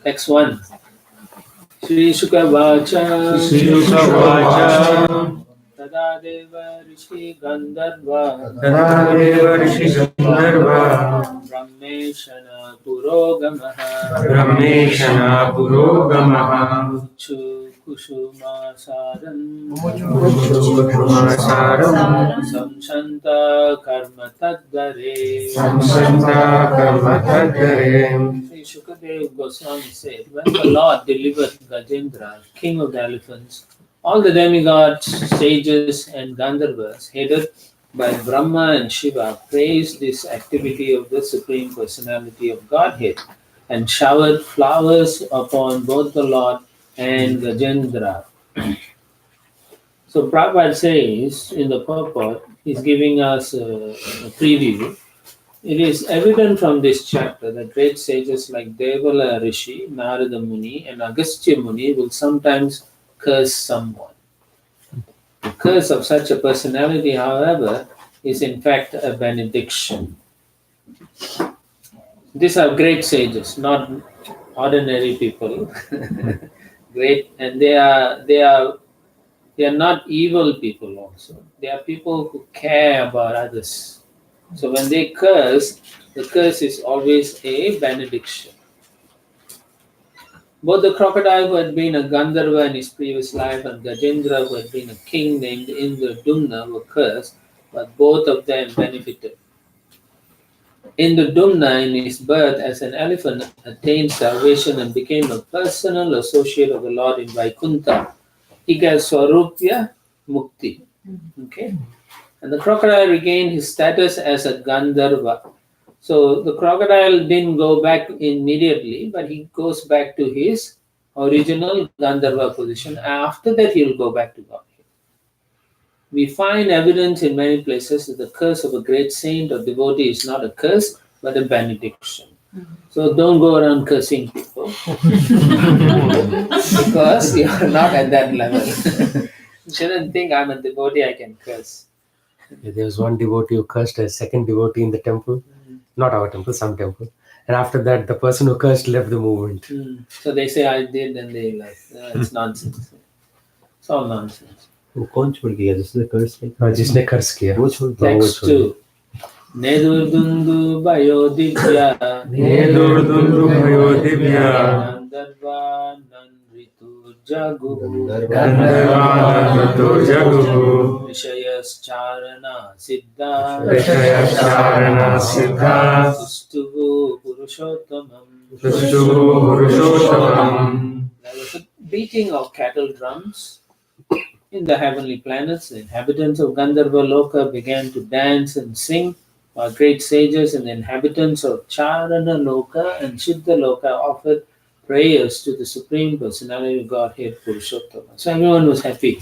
Next one. Shri Shukavacha. Shri Shukavacha. Tada Deva Rishi Gandharva. Tada Deva Rishi Gandharva. Brahmeshana Purogamaha. Brahmeshana Purogamaha. Muchu Kushuma Saram. Kumasaram. Samshanta Karma Tadgare. Samsanta Karma Tadgare. Sri Shukadev Goswami said, when the Lord delivered Gajendra, king of the elephants, all the demigods, sages, and Gandharvas, headed by Brahma and Shiva, praised this activity of the Supreme Personality of Godhead and showered flowers upon both the Lord and Gajendra. So Prabhupada says in the purport, he's giving us a preview. It is evident from this chapter that great sages like Devala Rishi, Narada Muni, and Agastya Muni will sometimes curse someone. The curse of such a personality, however, is in fact a benediction. These are great sages, not ordinary people. Great, and they are not evil people also. They are people who care about others. So when they curse, the curse is always a benediction. Both the crocodile who had been a Gandharva in his previous life and Gajendra who had been a king named Indra were cursed, but both of them benefited. Indra in his birth as an elephant attained salvation and became a personal associate of the Lord in Vaikuntha. He got Swarupya Mukti. Okay? And the crocodile regained his status as a Gandharva. So the crocodile didn't go back immediately, but he goes back to his original Gandharva position. After that, he'll go back to God. We find evidence in many places that the curse of a great saint or devotee is not a curse, but a benediction. So don't go around cursing people because you are not at that level. You shouldn't think I'm a devotee, I can curse. There was one devotee who cursed a second devotee in the temple, not our temple, some temple. And after that, the person who cursed left the movement. So they say I did, and they like it's nonsense. It's all nonsense. वो कौन छोड़ के गया जिसने कर्ज किया? जिसने कर्ज किया वो छोड़ के Text 2. Nedurdundu Bayodivya Nedurdundu Bayodivya Gandharva Nandritu Jagu Gandharva Nandritu Jagu Vishayas Charana Siddha Vishayas Charana Siddha Tustuvu Purushottamam. Tustuvu Purushottamam. There was a beating of cattle drums. In the heavenly planets, the inhabitants of Gandharva Loka began to dance and sing, while great sages and the inhabitants of Charana Loka and Siddha Loka offered prayers to the Supreme Personality of Godhead Purushottama. So everyone was happy.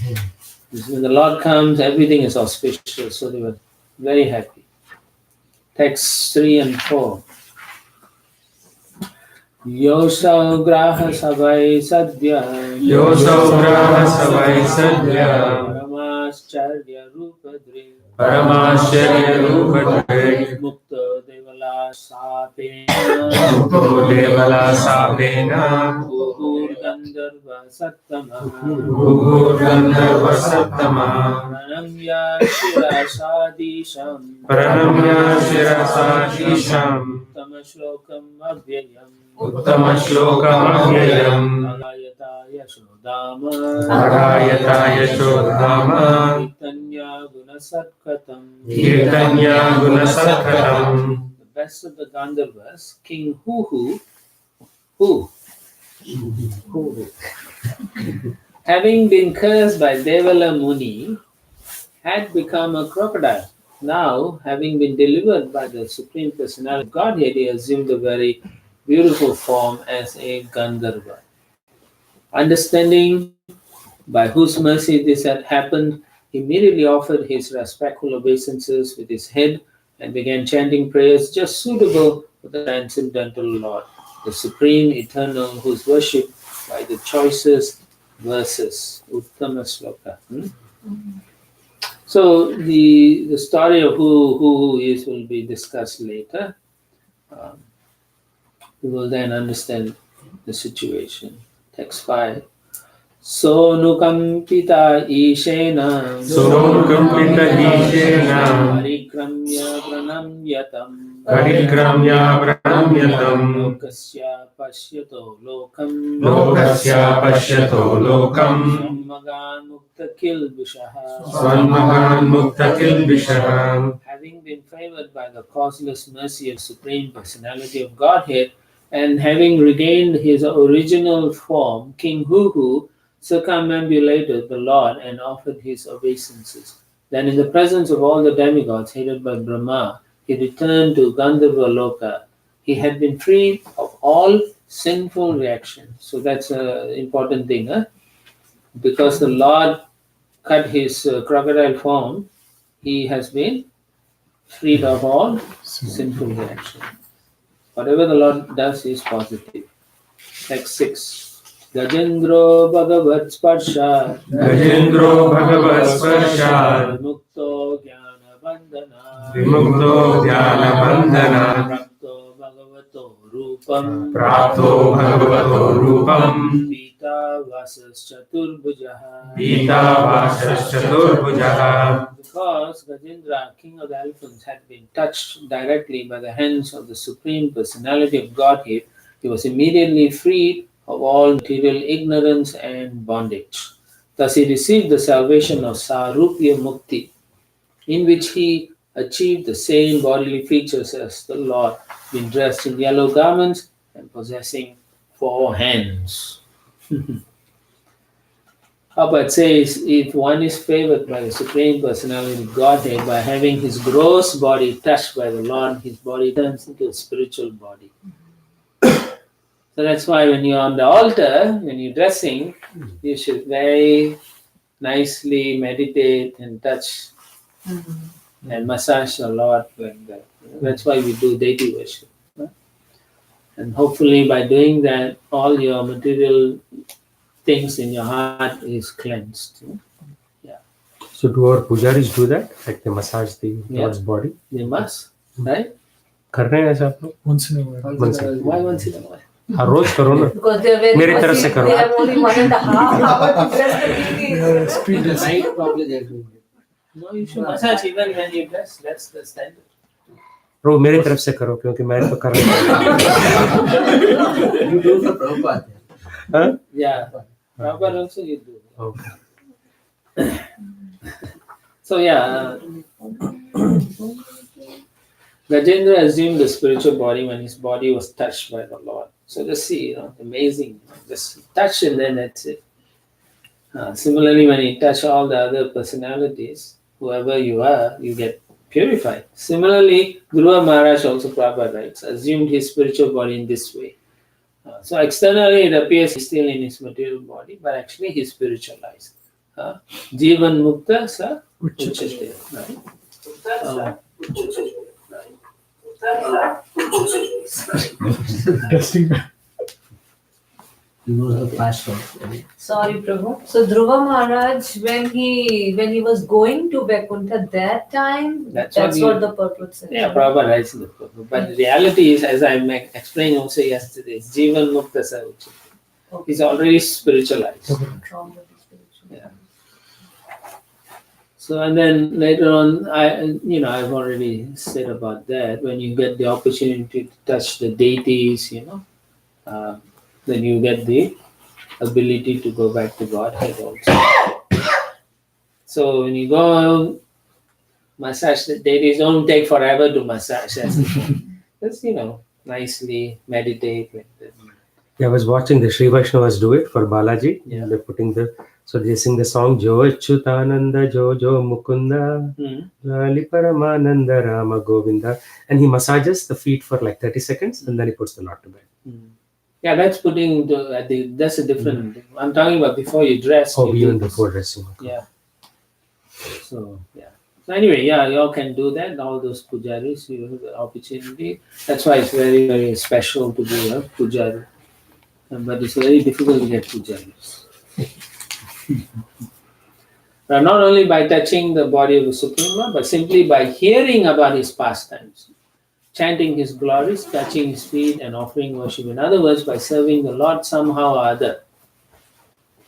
When the Lord comes, everything is auspicious, so they were very happy. Texts 3 and 4. Yosau graha savai sadhya Yosau graha savai sadhya Paramascharya rupadre Paramashya Rupadre Mukta devala sapena Mukto Devala Sapena Gugur Gandharva Sattama Gugur Gandharva Sattama Pranamya Shirasadisham Pranamya Shirasadisham Uttama Shlokam Abhyayam Uttama Shlokam Avyayam Agayata Yashodama Agayata Yashodhama Chaitanya Gunasatkatam. Kirtanya Gunasatkatam. The best of the Gandharvas, King Huhu, having been cursed by Devala Muni, had become a crocodile. Now, having been delivered by the Supreme Personality of Godhead, he assumed a very beautiful form as a Gandharva. Understanding by whose mercy this had happened, he immediately offered his respectful obeisances with his head and began chanting prayers just suitable for the transcendental Lord, the Supreme Eternal, whose worship by the choicest verses. Uttama Sloka. So the story of who he is will be discussed later. We will then understand the situation. Text 5. Sonukampita ishena Sonukampita ishena parikramya pranamyatam Parikramya pranamyatam lokasya pashyato lokam Lokasya pashyato lokam Sammagan mukta kilbishaha. Swanmagan mukta kilbishaham. Having been favored by the causeless mercy of Supreme Personality of Godhead, and having regained his original form, King Huhu circumambulated the Lord and offered his obeisances. Then, in the presence of all the demigods headed by Brahma, he returned to Gandharva Loka. He had been free of all sinful reactions. So that's an important thing, huh? Because the Lord cut his crocodile form, he has been freed of all sinful reaction. Whatever the Lord does is positive. Text 6. Gajendro Bhagavat Sparsha Gajendro Bhagavat Sparshat Mukto Jnana Bandhana Vimukto Dhyana Bandhana Prapto Bhagavato Rupam Prapto Bhagavato Rupam Pita Vasas Chaturbujaha. Pita Vasas Chaturbujaha. Because Gajendra, king of the elephants, had been touched directly by the hands of the Supreme Personality of Godhead, he was immediately freed of all material ignorance and bondage. Thus he received the salvation of Sarupya Mukti, in which he achieved the same bodily features as the Lord, being dressed in yellow garments and possessing 4 hands. Prabhupada says, if one is favored by the Supreme Personality of Godhead by having his gross body touched by the Lord, his body turns into a spiritual body. So that's why when you're on the altar, when you're dressing, you should very nicely meditate and touch and massage the Lord like that. That's why we do deity worship. And hopefully by doing that, all your material things in your heart is cleansed. So do our pujaris do that? Like they massage the Lord's body? They must, right? कर रहे हैं ऐसा आप लोग? Once in a while. Once in a Why once in a while? हर रोज करो ना. Because they're very मेरी तरफ fussy. से करो. They have only 1.5 hours to dress the deities. Speed dress. Night probably they're doing it. No, you should massage even when you dress. That's the standard. Bro, मेरी तरफ से करो क्योंकि मैं तो कर रहा हूँ. You do for Prabhupada. Huh? Yeah. Prabhupada also you do. Okay. So yeah, Gajendra assumed the spiritual body when his body was touched by the Lord. So just see, amazing. Just touch and then that's it. Similarly, when you touch all the other personalities, whoever you are, you get purified. Similarly, Guru Maharaj also, Prabhupada writes, assumed his spiritual body in this way. So externally it appears he's still in his material body, but actually he's spiritualized. Jivan Mukta Sa Uchate. Right? Testing. You know the flash one. Sorry, Prabhu. So Dhruva Maharaj, when he was going to Vaikuntha that time, That's that's what what the purport says. Yeah, Prabhupada writes in the book. But the reality is, as I explained also yesterday, Jivan Mukta Sa Uchate. Okay. He's already spiritualized. From the spiritual. Yeah. So and then later on, I've already said about that. When you get the opportunity to touch the deities, then you get the ability to go back to Godhead also. So when you go massage the deities, don't take forever to massage. Just nicely meditate like that. Yeah, I was watching the Sri Vaishnavas do it for Balaji. Yeah. They're putting so they sing the song Jo Achyutananda Jo Jo Mukunda Jali Paramananda Rama Govinda, and he massages the feet for like 30 seconds and then he puts the Lord to bed. Yeah, that's that's a different thing. I'm talking about before you dress. Oh, you do even this. before dressing. Yeah. So anyway, you all can do that. All those pujaris, you have the opportunity. That's why it's very, very special to be a pujari. But it's very difficult to get pujaris. Not only by touching the body of the Supreme Lord, but simply by hearing about his pastimes, chanting his glories, touching his feet, and offering worship. In other words, by serving the Lord somehow or other,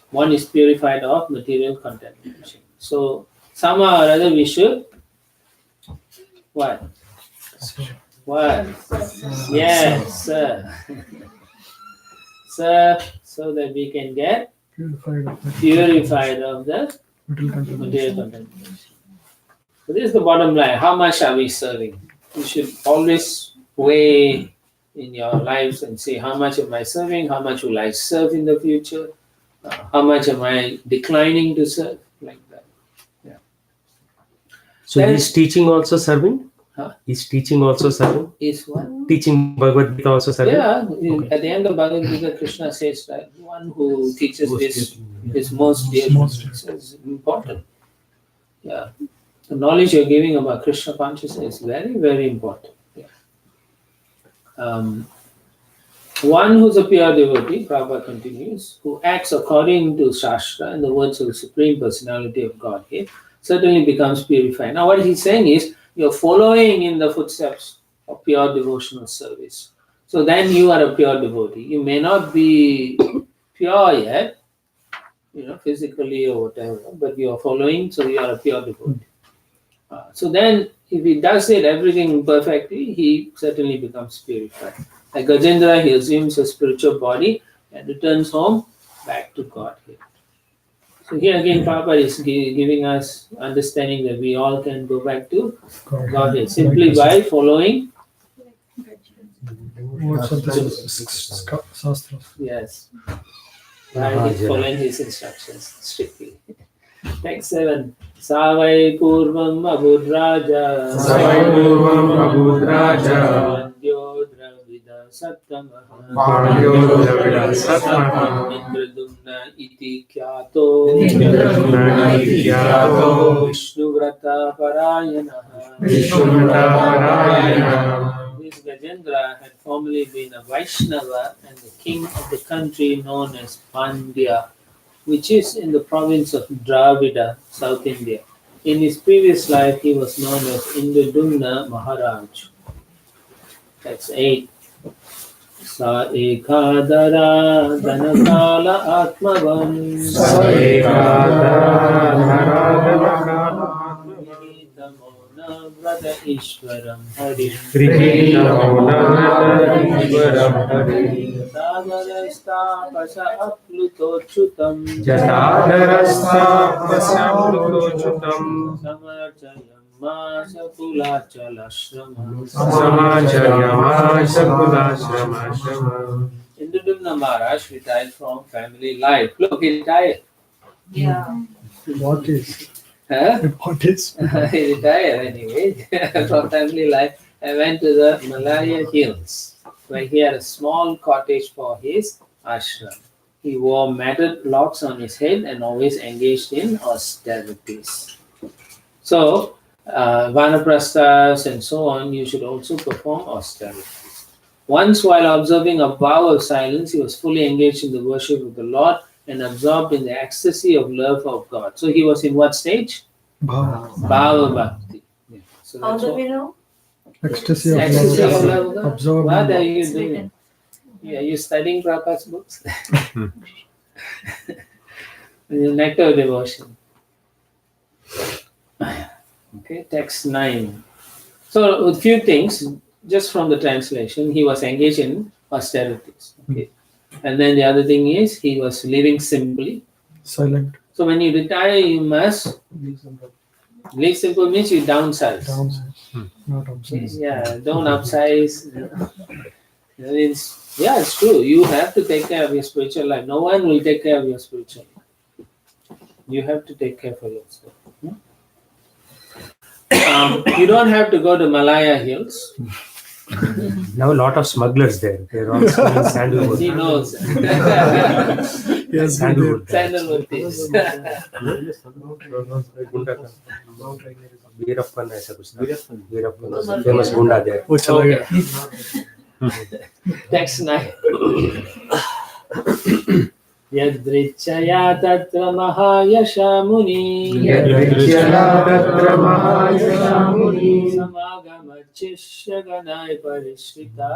one is purified of material contamination. So, somehow or other, we should what? What? Yes, sir. Sir, so that we can get purified of the material contamination. So this is the bottom line. How much are we serving? You should always weigh in your lives and say, how much am I serving? How much will I serve in the future? How much am I declining to serve? Like that. Yeah. So Then- he's teaching also serving? Huh? He's teaching also serving? Is one. Teaching Bhagavad Gita also serving? Yeah, at the end of Bhagavad Gita, Krishna says that one who teaches this is most dear. It's important. Yeah. The knowledge you're giving about Krishna consciousness is very, very important. Yeah. One who's a pure devotee, Prabhupada continues, who acts according to Shastra and the words of the Supreme Personality of Godhead, certainly becomes purified. Now, what he's saying is, you're following in the footsteps of pure devotional service. So then you are a pure devotee. You may not be pure yet, physically or whatever, but you are following, so you are a pure devotee. So then, if he does it everything perfectly, he certainly becomes purified. Like Gajendra, he assumes a spiritual body and returns home back to Godhead. So here again, Prabhupada is giving us understanding that we all can go back to Godhead simply by following. Words of the Shastras. Yes. By following his instructions strictly. Next 7. Savai Purvam Abhudraja. Savai Purvam Abhudraja. Pandyo Dravida Sattamaha. Pandyo Dravida Sattamaha. Indradumna iti kyato. Indradumna iti kyato. Vishnuvrata Parayanaha. Vishnuvrata Parayanaha. This Gajendra had formerly been a Vaishnava and the king of the country known as Pandya, which is in the province of Dravida, South India. In his previous life, he was known as Indradumna Maharaj. That's 8. Sa ekadara dhanakala atmavan. Sa ekadara dhanakala Vrata Ishwaram Hari. Ishwaram Hari. Sagarastapasa aplutochutam. Jatadarastha pasyamutochutam. Samarchayam masa kulachalashramam. Samacharyama sakulashrama. Indradumna Maharaj retired from family life. Look, he retired. Yeah. What is? Huh? What is? He retired anyway from family life and went to the Malaya Hills, where he had a small cottage for his ashram. He wore matted locks on his head and always engaged in austerities. So, vanaprasthas and so on, you should also perform austerities. Once, while observing a vow of silence, he was fully engaged in the worship of the Lord and absorbed in the ecstasy of love of God. So he was in what stage? Bhava Bhakti. Yeah. So How that's do what, we know? Ecstasy of ecstasy of love. love of God. Absorbing. What are you doing? Yeah, are you studying Prabhupada's books? The nectar of devotion. Okay, text 9. So a few things, just from the translation, he was engaged in austerities. Okay. And then the other thing is he was living simply. Silent. So when you retire, you must live simple means you downsize. Downsize. Not upsize. Yeah, don't upsize. That means, yeah, it's true. You have to take care of your spiritual life. No one will take care of your spiritual life. You have to take care for yourself. You don't have to go to Malaya Hills. Now a lot of smugglers there. They're all selling sandalwood. He knows. Yes, Sandalwood. Sandalwood is. Veerappan ऐसा कुछ था. Veerappan, famous gunda there. वो चला गया. Text 9. Yadrichaya tatra mahayasha muni Yadrikyala tatra mahayasha muni samagama chishya ganai parishrita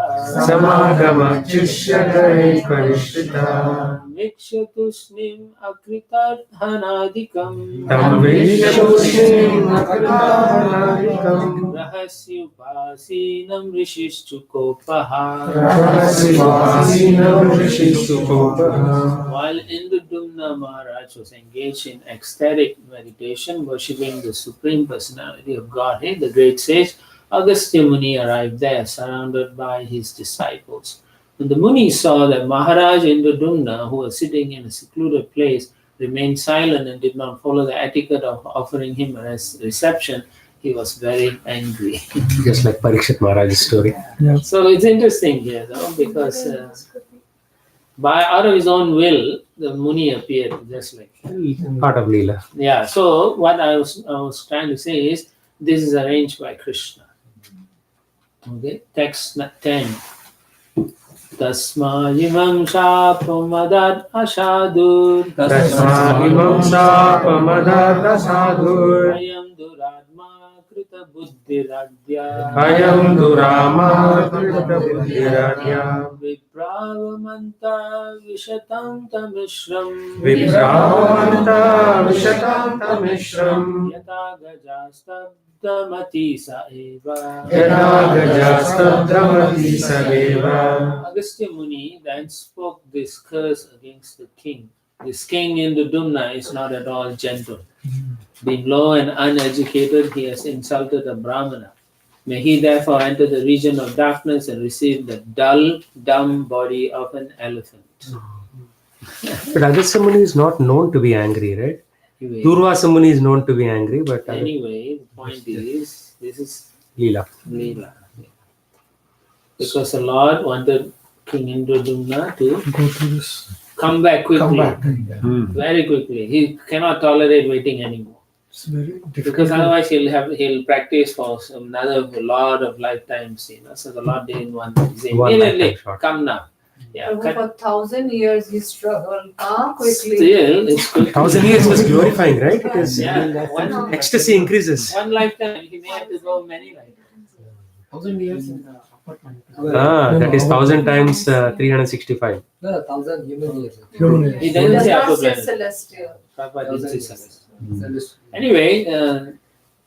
samagama chishyagai parishrita Vikshatusnim akritarthanadikam tam vishyapushim akritanadikam Rahasyupasinam rishishchukopaha rahasivasinam rishisukopaha. While Indradumna Maharaj was engaged in ecstatic meditation, worshipping the Supreme Personality of Godhead, the great sage Agastya Muni arrived there, surrounded by his disciples. When the Muni saw that Maharaj Indradumna, who was sitting in a secluded place, remained silent and did not follow the etiquette of offering him a reception, he was very angry. Just like Parikshit Maharaj's story. So it's interesting here, though, because by out of his own will, the Muni appeared just like that. Part of Leela. Yeah. So what I was trying to say is this is arranged by Krishna. Okay. Text 10. Tasma imam shapamadad ashadur Tasma imam sapamadata sadhur ayam duradma krita buddhiradya ayam durama krita buddhiradya Vipravamanta vishatam tamishram vibhavanta vishatam tamishram Yata gajastabdamati sa eva yada gajastabdhamati saveva. Agastya Muni then spoke this curse against the king. This king Indradumna is not at all gentle. Being low and uneducated, he has insulted a Brahmana. May he therefore enter the region of darkness and receive the dull, dumb body of an elephant. But Agastya Muni is not known to be angry, right? Anyway, Durvasa Muni is known to be angry, but anyway, the point is, this is Leela. Leela. Because the Lord wanted King Indradumna to Go through this. come back quickly, Come back. very quickly. He cannot tolerate waiting anymore. It's very difficult. Because otherwise he'll practice for another lot of lifetimes, So the Lord didn't want to say One immediately, lifetime short. come now. Yeah, For 1,000 years he struggled quickly. still it's quick. 1,000 years was glorifying, right? It is Yeah, one ecstasy increases. lifetime. He may have to go many lifetimes. 1,000 years in the apartment. That is 1,000 times 365. No, 1,000 human years. Human years. He He doesn't does say not upper say planet. celestial. Prabhupada didn't say celestial. Celestial. Anyway,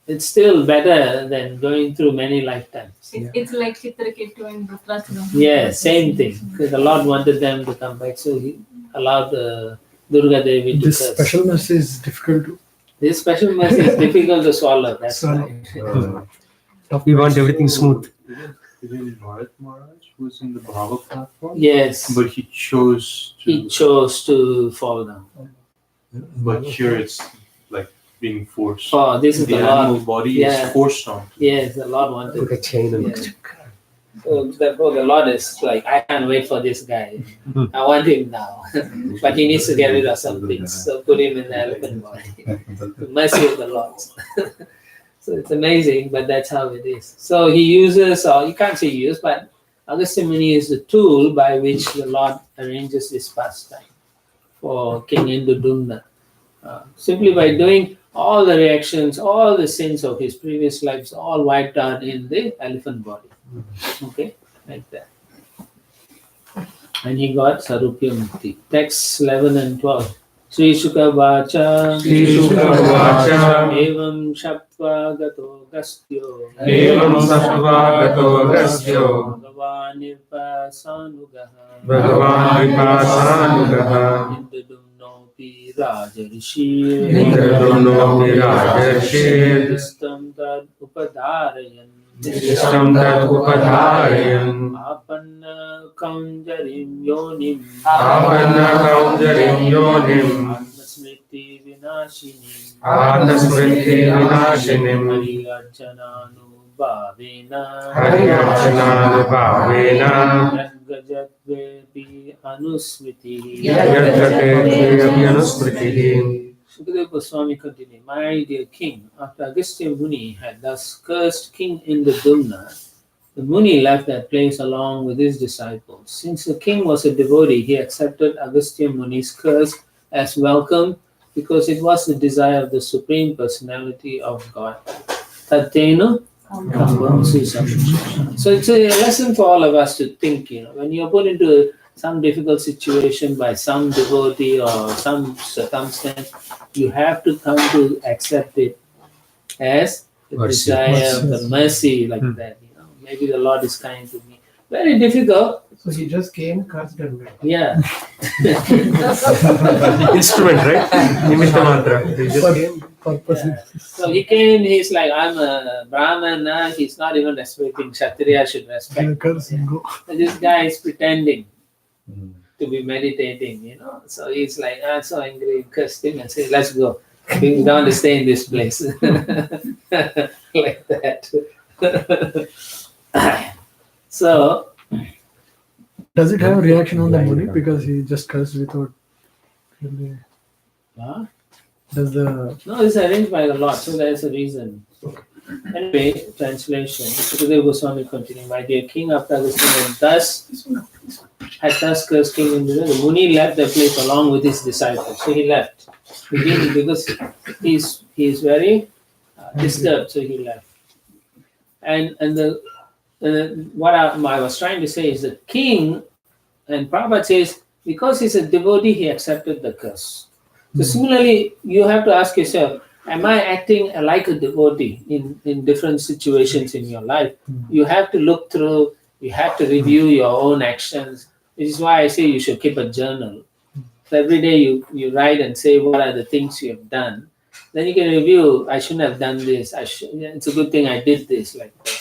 it's still better than going through many lifetimes. It's like Chitraketu and Rudrasura. Yeah, same thing. Because the Lord wanted them to come back, so He allowed Durga Devi to This curse. special mercy is difficult to This special mercy is difficult to swallow. That's swallow. why. We want everything smooth. Even Bharat Maharaj was in the Bhava platform, Yes, but he chose to. he chose to fall down. But here it's like being forced. Oh, this is the the animal Lord. body Yeah. is forced on. Yes, the Lord wanted. Put a chain and Yeah. So therefore, the Lord is like, I can't wait for this guy. I want him now, but he needs to get rid of some things. So put him in the elephant body. The mercy of the Lord. So it's amazing, but that's how it is. So he uses, or you can't say use, but Agastya Muni is the tool by which the Lord arranges this pastime for King Indradumna. Simply by doing all the reactions, all the sins of his previous lives, all wiped out in the elephant body. Okay, like that. And he got Sarupya Mukti. Texts 11 and 12. Sri Shuka Vacha Sri Shuka Vacha Evam Shapva Gato Gastyo Evam Sattva Gato Gastyo Bhagavan Nirpasanugaha Bhagavan Vipasanugaha Indradumnopi Rajarishi Indradumnopi Rajarshi Distam Tad Upadharayan Distam Tad Upadharayan Apanna Kaunjarim Yonim Apanna Kaunjarim Yonim Atmasmriti Vinashini Atmasmriti Vinashinim Hari Archananu Bhavena Hariyarchananu Bhavena Yadgajadvepi Anusmriti Yadgatepi Anusmritihi. Sukadeva Goswami continued, my dear king, after Agastya Muni had thus cursed King Indradumna, the Muni left that place along with his disciples. Since the king was a devotee, he accepted Agastya Muni's curse as welcome because it was the desire of the Supreme Personality of God. Tattena Kambam Susam. So it's a lesson for all of us to think, when you're put into some difficult situation by some devotee or some circumstance, you have to come to accept it as the Mercy. desire of the mercy, like that. Maybe the Lord is kind to me. Very difficult. So he just came, cursed and went. Yeah. Instrument, right? Nimitta matra. They just For came. purpose. Yeah. So he came, he's like, I'm a Brahmana, he's not even respecting. Kshatriya should respect. Curse and go. So this guy is pretending to be meditating, So he's like, I'm so angry, cursed him and say, let's go. We don't want to stay in this place. Like that. So, Does it have a reaction on the Muni because he just cursed without really? Does the no, it's arranged by the Lord, so there's a reason. Anyway, translation. Sukadeva Goswami continuing. My dear king, after Agastya had thus cursed King Indra, the Muni left the place along with his disciples. So he left. He didn't, because he's very disturbed, so he left. And what I was trying to say is the king, and Prabhupada says, because he's a devotee, he accepted the curse. So similarly, you have to ask yourself, am I acting like a devotee in different situations in your life? You have to look through, you have to review your own actions. This is why I say you should keep a journal. So every day you write and say what are the things you have done. Then you can review, I shouldn't have done this. It's a good thing I did this, like that.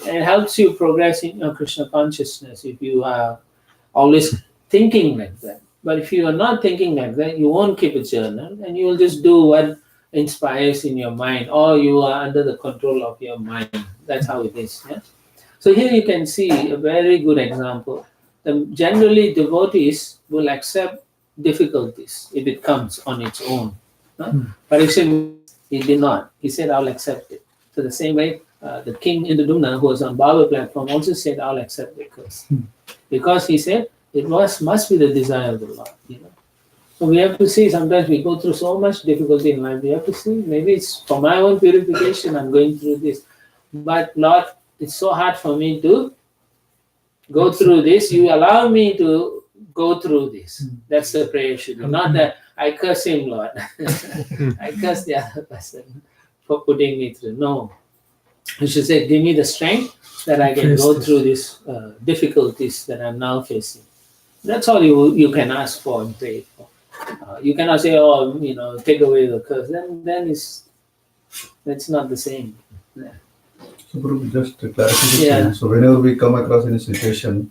And it helps you progress in your Krishna consciousness if you are always thinking like that. But if you are not thinking like that, you won't keep a journal and you will just do what inspires in your mind, or you are under the control of your mind. That's how it is. Yeah? So here you can see a very good example. Generally, devotees will accept difficulties if it comes on its own. Parikshit, he did not. He said, I'll accept it. So the same way, the king Indradumna, who was on Baba platform, also said, I'll accept the curse. Because he said, it must be the desire of the Lord. So we have to see, sometimes we go through so much difficulty in life, we have to see, maybe it's for my own purification, I'm going through this. But Lord, it's so hard for me to go through this. You allow me to go through this. That's the prayer should be. Not that I curse him, Lord. I curse the other person for putting me through. No. You should say, give me the strength that I can go through these difficulties that I'm now facing. That's all you can ask for and pray for. You cannot say, take away the curse. Then that's not the same. Yeah. So, Guru, just a clarification. So, whenever we come across any situation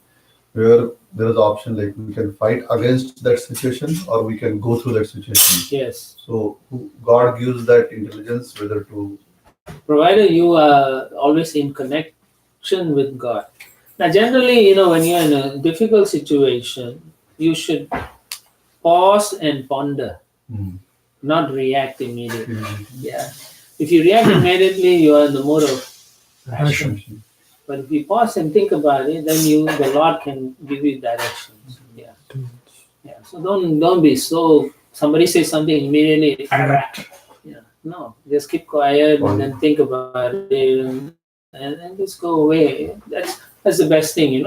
where there is option like we can fight against that situation or we can go through that situation. Yes. So, God gives that intelligence whether to. Provided you are always in connection with God. Now, generally, when you're in a difficult situation, you should pause and ponder, not react immediately. Yeah. If you react immediately, you are in the mode of passion. But if you pause and think about it, then the Lord can give you directions. Yeah. Yeah. So don't be so. Somebody says something immediately. Yeah. No. Just keep quiet and then think about it, and just go away. That's the best thing,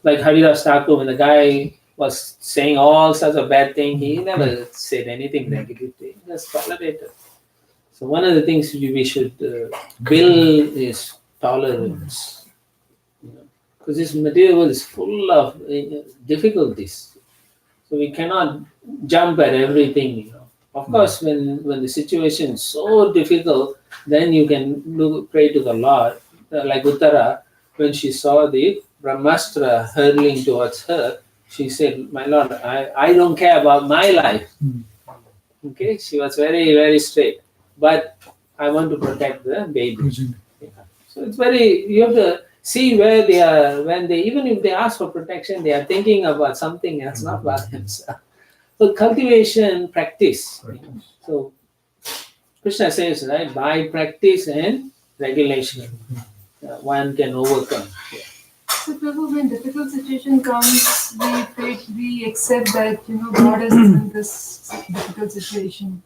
Like Haridas Thakur, when the guy was saying all sorts of bad things, he never said anything negative. He just tolerated. So one of the things we should build is tolerance. Because this material world is full of difficulties. So we cannot jump at everything, Of course, when the situation is so difficult, then you can pray to the Lord. Like Uttara, when she saw the Brahmastra hurling towards her, she said, my Lord, I don't care about my life. Okay, she was very, very straight. But I want to protect the baby. Yeah. So it's you have to see where they are, even if they ask for protection, they are thinking about something else, not about themselves. So cultivation, practice. So Krishna says, right, by practice and regulation. one can overcome. Yeah. So, Prabhu, when difficult situation comes, we accept that God has given this difficult situation.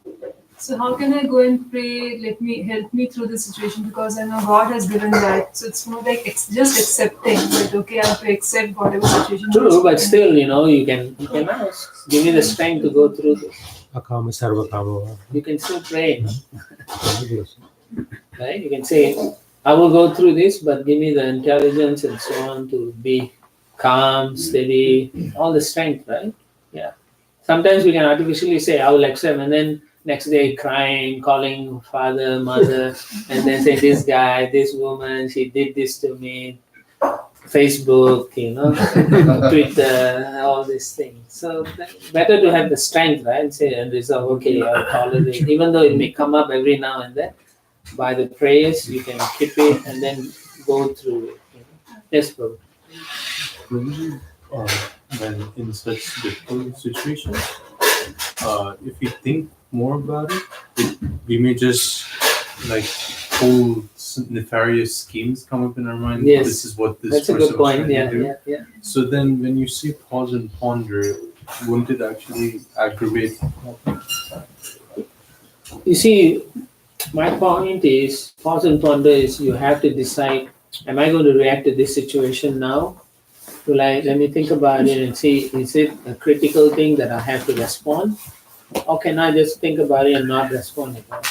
So how can I go and pray? Help me through this situation because I know God has given that. So it's more like just accepting that okay, I have to accept whatever situation. True, but still, you can ask. Give me the strength to go through this. Akama sarva kama. You can still pray, right? You can say, I will go through this, but give me the intelligence and so on to be calm, steady, all the strength, right? Yeah. Sometimes we can artificially say, I will accept, and then next day crying, calling father, mother, and then say, this guy, this woman, she did this to me. Facebook, Twitter, all these things. So better to have the strength, right? And say and resolve, okay, I'll tolerate. Even though it may come up every now and then, by the prayers you can keep it and then go through it. Yes, bro. When in such difficult situations, if we think more about it, we may just like whole nefarious schemes come up in our mind. Yes. This is what this That's a person good was point. trying to do. Yeah. So then when you say pause and ponder, wouldn't it actually aggravate? You see, my point is, pause and ponder is you have to decide, am I going to react to this situation now? Let me think about it and see, is it a critical thing that I have to respond? Or can I just think about it and not respond at all?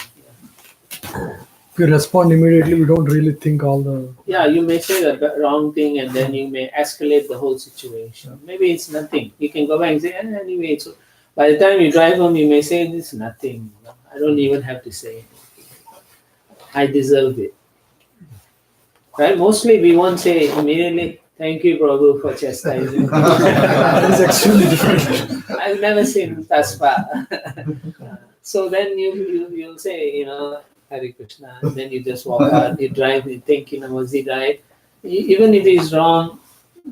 If you respond immediately, we don't really think all the. Yeah, you may say the wrong thing and then you may escalate the whole situation. Maybe it's nothing. You can go back and say, anyway, so by the time you drive home, you may say, it's nothing. I don't even have to say it. I deserve it. Right? Mostly we won't say immediately, thank you, Prabhu, for chastising me. That is extremely different. I've never seen Taspa. So then you'll say, Hare Krishna, and then you just walk out, you drive, you think, was he right? Even if he's wrong,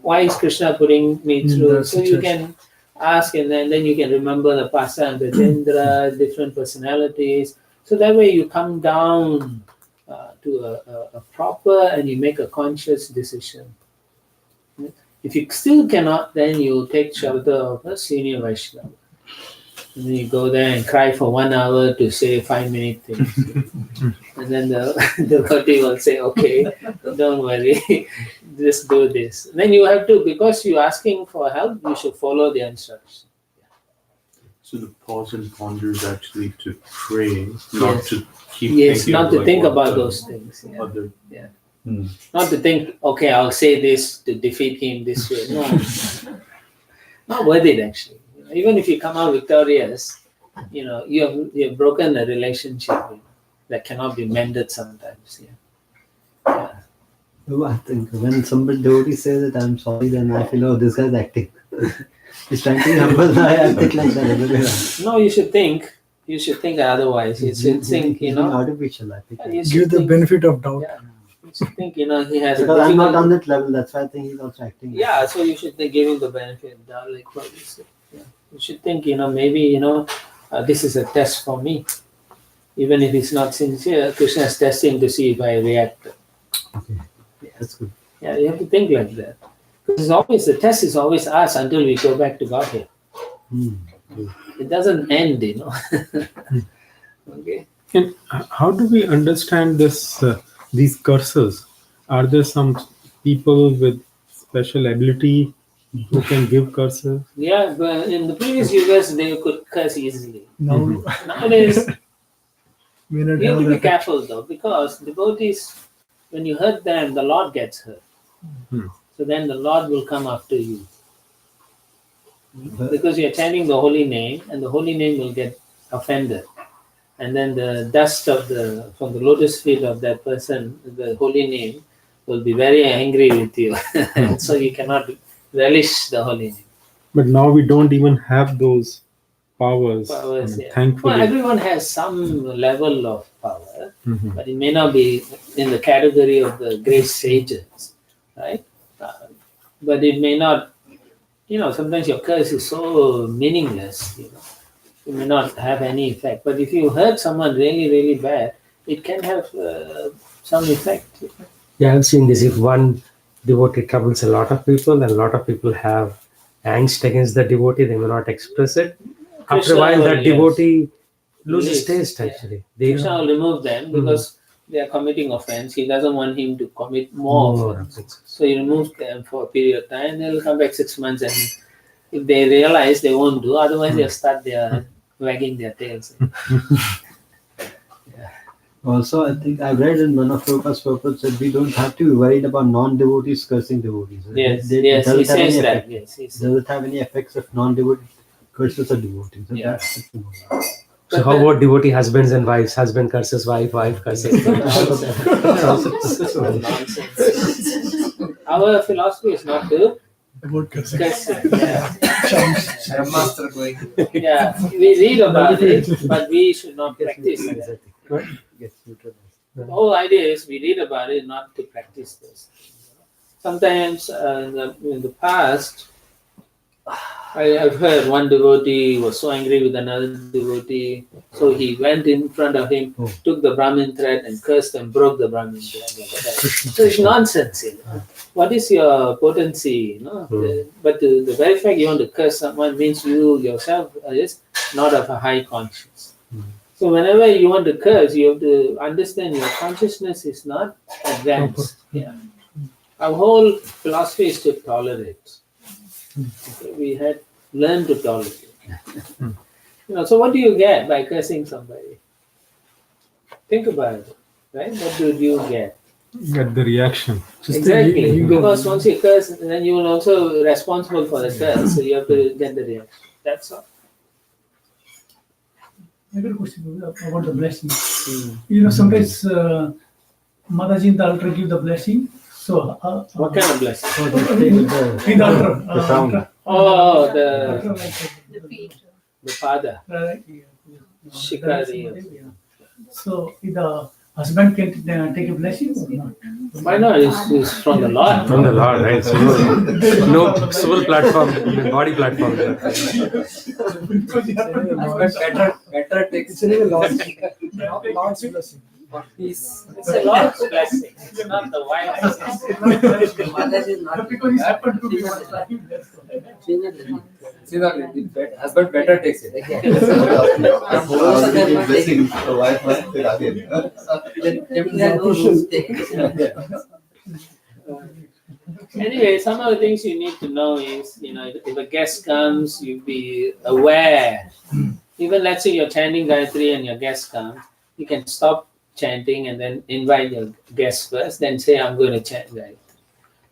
why is Krishna putting me through? So you can ask, and then you can remember the Pasa and Gajendra, different personalities. So that way you come down to a proper and you make a conscious decision. If you still cannot, then you take shelter of a senior Vaishnava. And then you go there and cry for 1 hour to say 5-minute things. And then the devotee will say, okay, don't worry, just do this. Then you have to, because you're asking for help, you should follow the instructions. So the pause and ponder is actually to pray, not to keep Yes, thinking not to like think what about the those things. Yeah. Other Not to think, okay, I'll say this to defeat him this way. No, not worth it actually. Even if you come out victorious, you have broken a relationship that cannot be mended sometimes. Yeah. No, I think when somebody devotee says that I'm sorry, then I feel, oh, this guy's acting. He's trying to be humble. I think like that everywhere. No, you should think. You should think otherwise. You should think, artificial, I think. You should Give the think, benefit of doubt. Yeah. You should think, he has Because a I'm not difficult- on that level, that's why I think he's also acting. Yeah, so you should give him the benefit of doubt, like what you said. Yeah. You should think, maybe, this is a test for me. Even if it's not sincere, Krishna is testing to see if I react. Okay, that's good. Yeah, you have to think like that. Because the test is always us until we go back to Godhead. It doesn't end, Okay. And how do we understand this? These curses? Are there some people with special ability who can give curses? Yeah, but in the previous years, they could curse easily. Now, Nowadays, may not you have have to be that. careful though, because devotees, when you hurt them, the Lord gets hurt. So then the Lord will come after you. Because you're chanting the holy name, and the holy name will get offended. And then the dust from the lotus feet of that person, the holy name, will be very angry with you. So you cannot relish the holy name. But now we don't even have those powers. Yeah. Thankfully. Well, everyone has some level of power, but it may not be in the category of the great sages, right? But it may not, sometimes your curse is so meaningless, it may not have any effect. But if you hurt someone really, really bad, it can have some effect. Yeah, I've seen this. If one devotee troubles a lot of people, and a lot of people have angst against the devotee, they may not express it. After Krishna a while, will, that yes, devotee loses release, taste. yeah. Actually, they Krishna will remove them because they are committing offense. He doesn't want him to commit more offense. So he removes them for a period of time. They'll come back 6 months, and if they realize, they won't do. Otherwise, they'll start their wagging their tails. Also, I think I've read in one of Prabhupada's purports that we don't have to be worried about non-devotees cursing devotees. Yes, They- yes, does he it have says any that. effect? Yes, he says. Does it have any effects if non-devotee curses a devotee? So Yeah. that's good to know. So how about devotee husbands and wives? Husband curses wife, wife curses. Nonsense. Our philosophy is not to About cursing. curse. Yeah. Brahmastra going. Yeah, we read about it, but we should not practice it. Gets neutralized. The whole idea is we read about it, not to practice this. Sometimes in the past, I've heard one devotee was so angry with another devotee, so he went in front of him, took the Brahmin thread and cursed and broke the Brahmin thread. Like that. So it's nonsense. You know? What is your potency? You know? But the very fact you want to curse someone means you yourself is not of a high conscience. So whenever you want to curse, you have to understand your consciousness is not advanced. Yeah. Our whole philosophy is to tolerate. Okay, we had learned to tolerate. So what do you get by cursing somebody? Think about it, right? What do you get? Get the reaction. Exactly. Because once you curse, then you will also be responsible for the curse. So you have to get the reaction. That's all. I got a question about the blessing. Sometimes Mataji in the altar give the blessing. So, what kind of blessing? In the altar. The sound. Oh, feet. the father. Shikari. So, if the husband can take a blessing or not? Why not? It's from the Lord. From the Lord, right? So no soul platform, body platform. Better takes Lord's blessing. It's a Lord's blessing. It's not the wife's. Because he's happened to be husband better takes it. Blessing, so wife must take again. Anyway, some of the things you need to know is, if a guest comes, you be aware. Even let's say you're chanting Gayatri and your guest comes, you can stop chanting and then invite your guest first, then say, I'm going to chant Gayatri.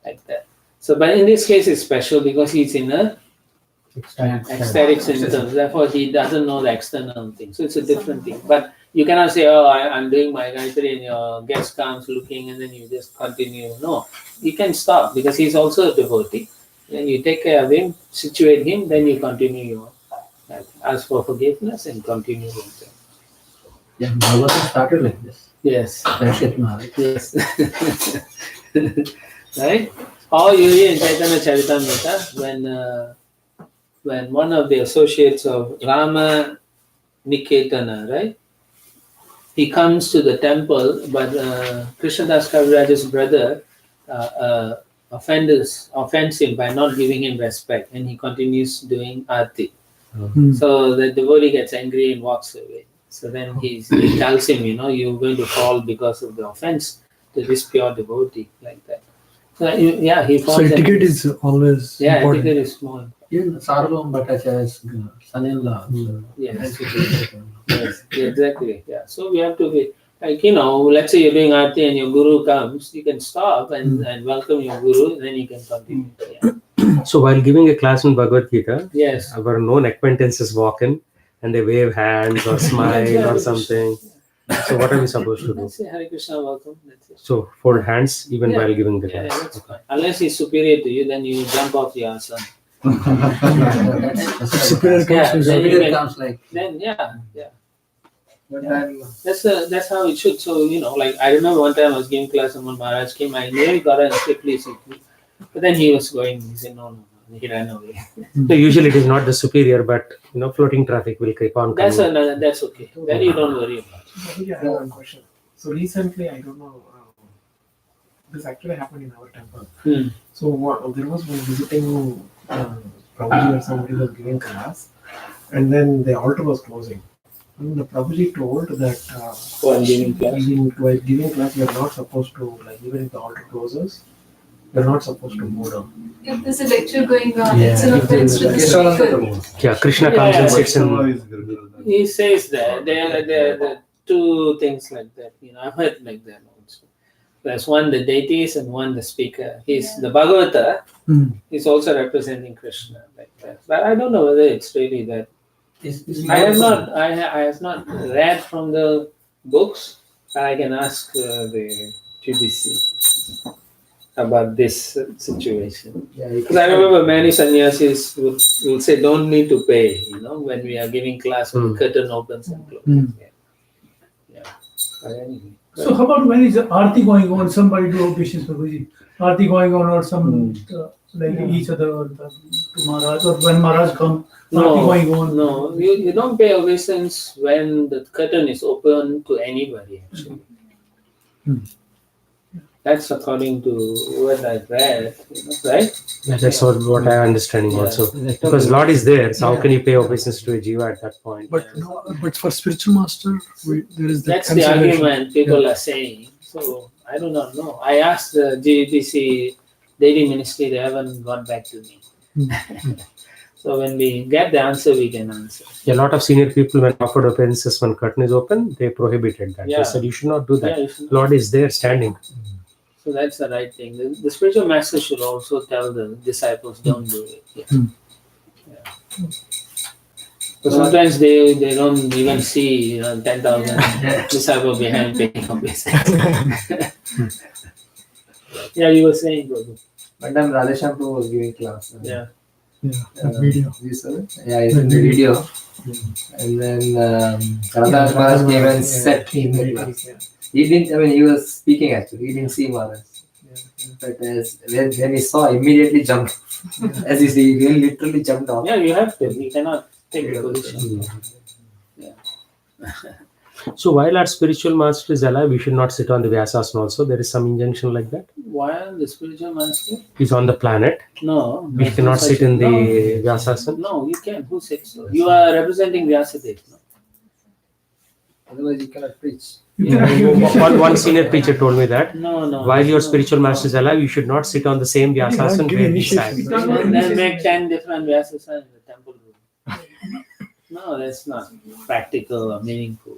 Like that. So, but in this case, it's special because he's in a ecstatic symptoms. Therefore, he doesn't know the external thing. So it's a different thing. But you cannot say, I'm doing my Gayatri and your guest comes looking and then you just continue. No, you can stop because he's also a devotee. Then you take care of him, situate him, then you continue your ask for forgiveness and continue with it. Yeah, Bhagavatam started like this. Yes. Parikshit Maharaj. Yes. Right? Or you read in Chaitanya Charitamrita when one of the associates of Rama Niketana, right? He comes to the temple, but Krishnadas Kaviraj's brother offends him by not giving him respect, and he continues doing arti. So the devotee gets angry and walks away. So then he tells him, you're going to fall because of the offense to this pure devotee, like that. So he falls. So etiquette is always important. Etiquette is small. Even Sarvam Bhattacharya's son-in-law. Yes. Yes, exactly. Yeah. So we have to be like, let's say you're doing arti and your guru comes, you can stop and welcome your guru, then you can continue. Yeah. So while giving a class in Bhagavad Gita, Yes. our known acquaintances walk in and they wave hands or smile or something. So what are we supposed to do? Let's say Hare Krishna, welcome. That's it. So fold hands even while giving the Yeah, class. that's fine. Unless he's superior to you, then you jump off the asana. Superior comes then you Superior can- comes like. Then But then that's how it should. So like I remember one time I was giving class and when Maharaj came, I nearly got an quickly, but then he was going. He said no, he ran away. So usually it is not the superior, but floating traffic will keep on coming. That's okay. Then you don't worry about it. Yeah, I have one question. So recently, I don't know this actually happened in our temple. Hmm. So there was one visiting Prabhuji or somebody was giving class, and then the altar was closing. And the Prabhuji told that While giving class. while giving class, you are not supposed to, like, even if the altar closes, you are not supposed to move down. If there's a lecture going on, Yeah. it's an offense to the speaker. Yeah, Krishna comes and sits in. He says that there are two things like that. I've heard like that also. There's one the deities and one the speaker. He's the Bhagavata. He's also representing Krishna like that. But I don't know whether it's really that. I have not read from the books. I can ask the GBC about this situation. Because I remember many sannyasis will say, don't need to pay, when we are giving class, when the curtain opens and closes. Yeah. But anyway. So how about when is the Aarti going on? Somebody do patience, Prabhuji. Aarti going on or some like each other or to Maharaj, or when Maharaj come, Aarti going on. No, you don't pay obeisance when the curtain is open to anybody actually. That's according to what I've read, right? Yeah, that's what I understanding also. Because Lord is there, so how can you pay obeisance to a jiva at that point? But for spiritual master, there is That's the argument people are saying. So I do not know. I asked the GBC daily ministry, they haven't got back to me. So when we get the answer, we can answer. A lot of senior people, when offered appearances when curtain is open, they prohibited that. Yeah. They said you should not do that. Yeah, Lord is there standing. So that's the right thing. The spiritual master should also tell the disciples, don't do it. Yeah. So sometimes they don't even see 10,000 disciples behind taking obeisance. Yeah, you were saying, Prabhu. One time Radhesham Prabhu was giving class. Yeah. Video. You saw it? Yeah, it's in the video. And then Radha Maharaj came and sat in the class. He didn't, he was speaking actually, he didn't see Maharaj. But when he saw, immediately jumped. As you see, he literally jumped off. Yeah, you have to. You cannot take the position. So while our spiritual master is alive, we should not sit on the Vyasasana also. There is some injunction like that. Why the spiritual master? He's on the planet. No. We cannot sit in the Vyasasana. No, you can. Who said so? You are representing Vyasadeva. No? Otherwise, you cannot preach. One senior preacher told me that. No. While your spiritual master is alive, you should not sit on the same Vyasasana where he sat. Then make 10 different Vyasasana in the temple room. No, that's not practical or meaningful.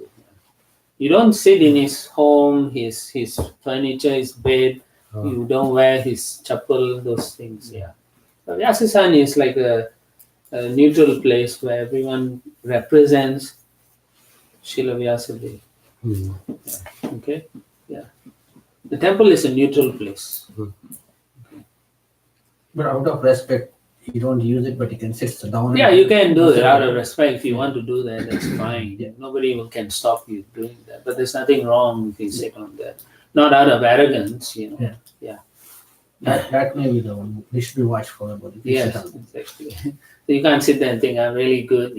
You don't sit in his home, his furniture, his bed. You don't wear his chapel, those things. Yeah. So Vyasasana is like a neutral place where everyone represents Srila Vyasadeva. Yeah. Okay? Yeah. The temple is a neutral place. But out of respect, you don't use it, but you can sit down. Yeah, you can do it out of respect. If you want to do that, that's fine. Yeah. Nobody can stop you doing that. But there's nothing wrong if you sit on that. Not out of arrogance, Yeah. That may be the one. We should be watchful about it. Yes, exactly. So you can't sit there and think, I'm really good,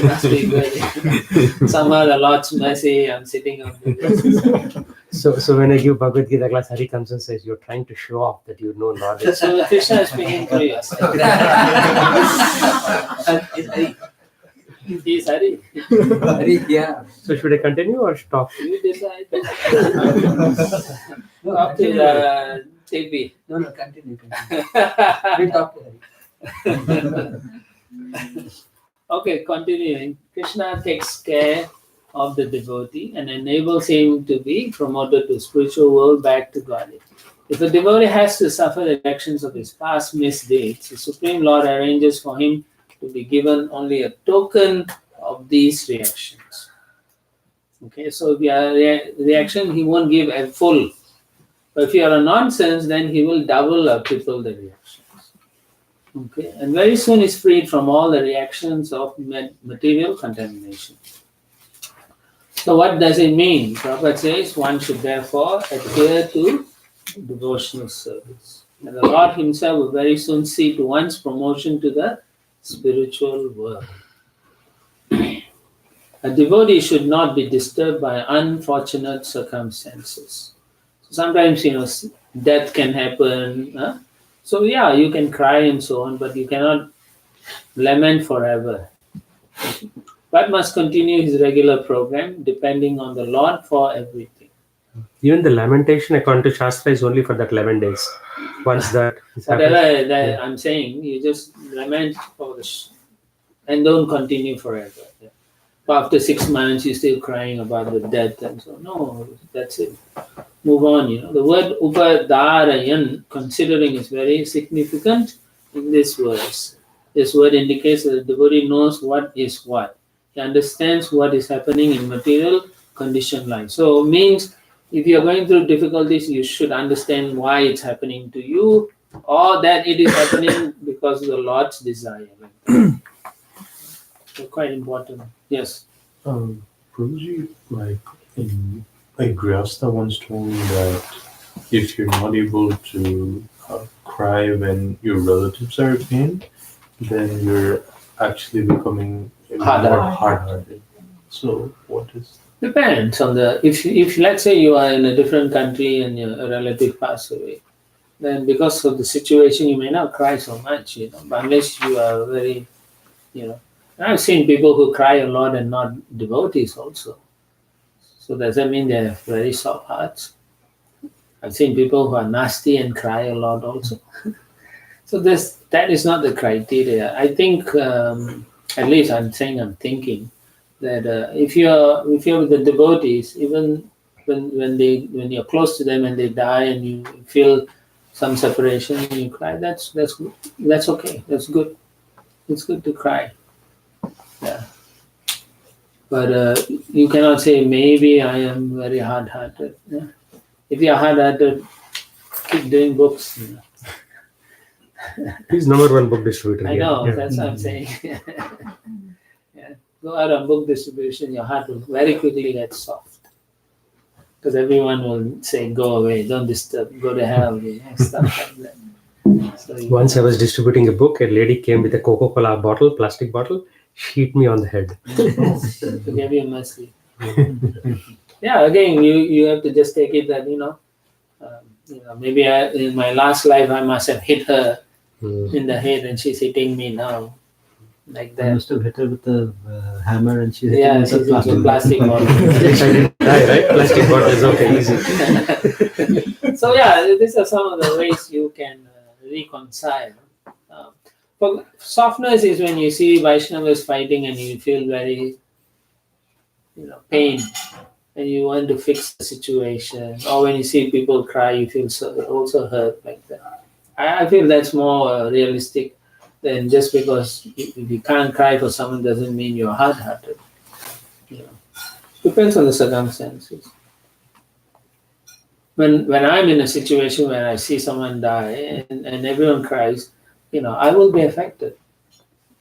Must be good. Somehow the Lord's mercy, I'm sitting on the So when I give Bhagavad Gita class, Hari comes and says, you're trying to show off that you know knowledge. So Krishna is speaking for you. He's Hari. Hari, yeah. So should I continue or stop? You decide. Talk to the TV. No, continue. We'll talk to Hari. Okay, continuing. Krishna takes care of the devotee and enables him to be promoted to spiritual world, back to Godhead. If a devotee has to suffer the reactions of his past misdeeds, the Supreme Lord arranges for him to be given only a token of these reactions. Okay, so if you are a reaction, he won't give a full. But if you are a nonsense, then he will double or triple the reactions. Okay, and very soon is freed from all the reactions of material contamination. So what does it mean? Prabhupada says one should therefore adhere to devotional service. And the Lord himself will very soon see to one's promotion to the spiritual world. A devotee should not be disturbed by unfortunate circumstances. Sometimes, death can happen. Huh? So, yeah, you can cry and so on, but you cannot lament forever. But must continue his regular program, depending on the Lord for everything. Even the lamentation, according to Shastra, is only for that 11 days. Once that is Whatever happened, that I'm saying, you just lament for and don't continue forever. After 6 months, you're still crying about the death and so. No, that's it. Move on. The word upadarayan, considering, is very significant in this verse. This word indicates that the devotee knows what is what. He understands what is happening in material condition life. So means if you're going through difficulties, you should understand why it's happening to you, or that it is happening because of the Lord's desire. So quite important. Yes. Prabhuji, Grihastha once told me that if you're not able to cry when your relatives are in pain, then you're actually becoming more hard-hearted. So what is? Depends on if let's say you are in a different country and your relative passed away, then because of the situation you may not cry so much, but unless you are very, I've seen people who cry a lot and not devotees also. So does that mean they have very soft hearts? I've seen people who are nasty and cry a lot also. So that is not the criteria. I think, at least I'm thinking that if you're with the devotees, even when you're close to them and they die and you feel some separation and you cry, that's okay. That's good. It's good to cry. Yeah. But you cannot say maybe I am very hard-hearted. Yeah. If you're hard-hearted, keep doing books. he's number one book distributor. I know, that's what I'm saying. Yeah. Go out on book distribution, your heart will very quickly get soft. Because everyone will say, go away, don't disturb, go to hell, stuff like that. So Once I was distributing a book, a lady came with a Coca-Cola bottle, plastic bottle. She hit me on the head. to give you mercy. Yeah, again, you have to just take it that, maybe in my last life I must have hit her in the head and she's hitting me now. Like that. I must have hit her with a hammer and she's Yeah, hitting with a plastic bottle. At least I didn't die, right? Plastic bottle is okay, easy. So yeah, these are some of the ways you can reconcile. But softness is when you see Vaishnavas fighting and you feel very, pain, and you want to fix the situation. Or when you see people cry, you feel also hurt like that. I feel that's more realistic than just because if you can't cry for someone doesn't mean you're hard-hearted. Depends on the circumstances. When I'm in a situation where I see someone die and everyone cries, I will be affected.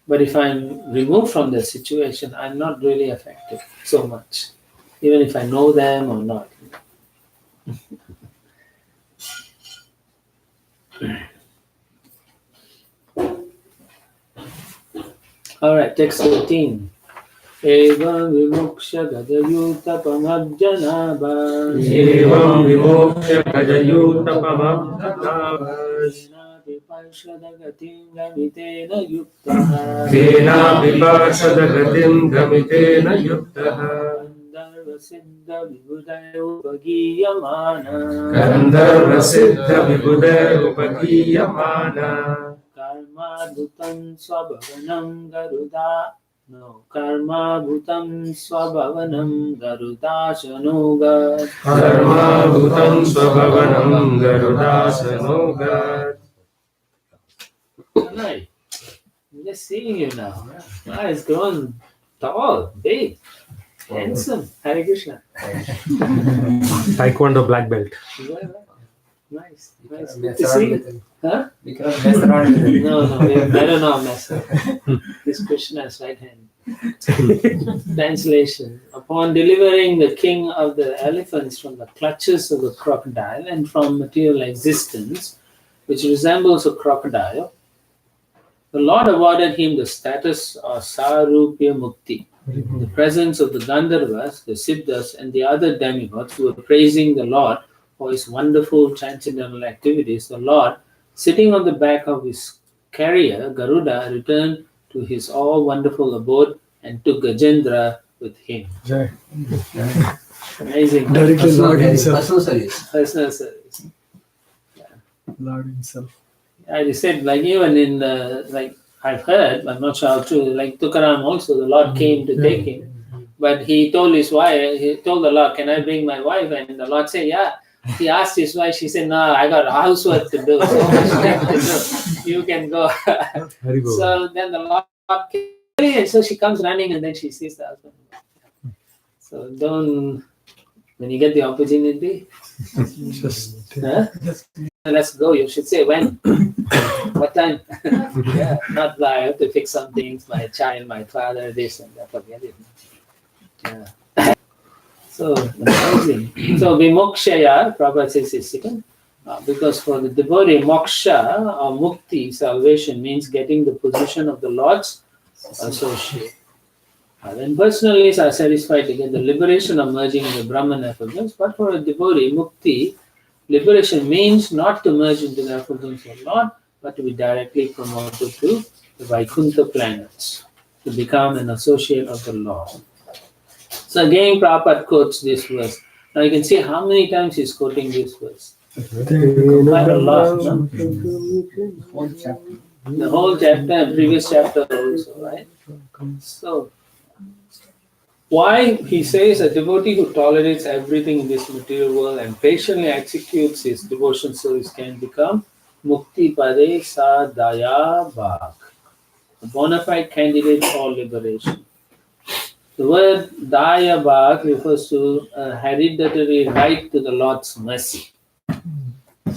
But if I'm removed from the situation, I'm not really affected so much, even if I know them or not. All right, text 13. Evam vimoksha gajayuta pamabjanaba. Evam vimoksha gajayuta pamabjanaba. Kena viparshada gatim gamitena yuktaha. Kena viparshada gatim gamitena yuktaha. Gandharva siddha vibhudaya upagiyamana. Gandharva siddha vibhudaya upagiyamana. Karma bhutam swabhavanam garuda. No, karma bhutam swabhavanam garudasanogat. Karma bhutam swabhavanam garudasanogat. I'm just seeing you now. It's grown tall, big, handsome. Hare Krishna. Taekwondo black belt. Nice. Mess Good to around see. with him. Huh? We cannot mess around with him. No, we better not mess up. This Krishna's right hand. Translation. Upon delivering the king of the elephants from the clutches of the crocodile and from material existence, which resembles a crocodile, the Lord awarded him the status of Sarupya Mukti. the presence of the Gandharvas, the Siddhas, and the other demigods who were praising the Lord for his wonderful transcendental activities, the Lord, sitting on the back of his carrier, Garuda, returned to his all-wonderful abode and took Gajendra with him. Jai. Amazing. Directly Lord himself. Personal service. Personal service. Lord himself. I said, like even in like I've heard, I'm not sure how true, like Tukaram also, the Lord came to take him. But he told his wife, he told the Lord, can I bring my wife? And the Lord said, yeah. He asked his wife, she said, no, I got housework to do, so much work to do. You can go. So then the Lord came, and so she comes running and then she sees the husband. So don't, when you get the opportunity, let's go. You should say when. What time? Yeah, not like I have to fix some things, my child, my father, this and that. Forget it. Yeah. So amazing. So Vimokshaya, Prabhupada says is second. Because for the devotee, moksha or mukti, salvation, means getting the position of the Lord's associate. Then personalists are satisfied to get the liberation of merging in the Brahman effulgence, but for a devotee, mukti, liberation means not to merge into the effulgence of Lord, but to be directly promoted to the Vaikuntha planets, to become an associate of the Lord. So again, Prabhupada quotes this verse. Now you can see how many times he's quoting this verse. Quite a lot, no? The whole chapter and previous chapter also, right? So, why he says a devotee who tolerates everything in this material world and patiently executes his devotion service can become Mukti Pade Sadaya Bhag, a bona fide candidate for liberation. The word Daya Bhag refers to a hereditary right to the Lord's mercy.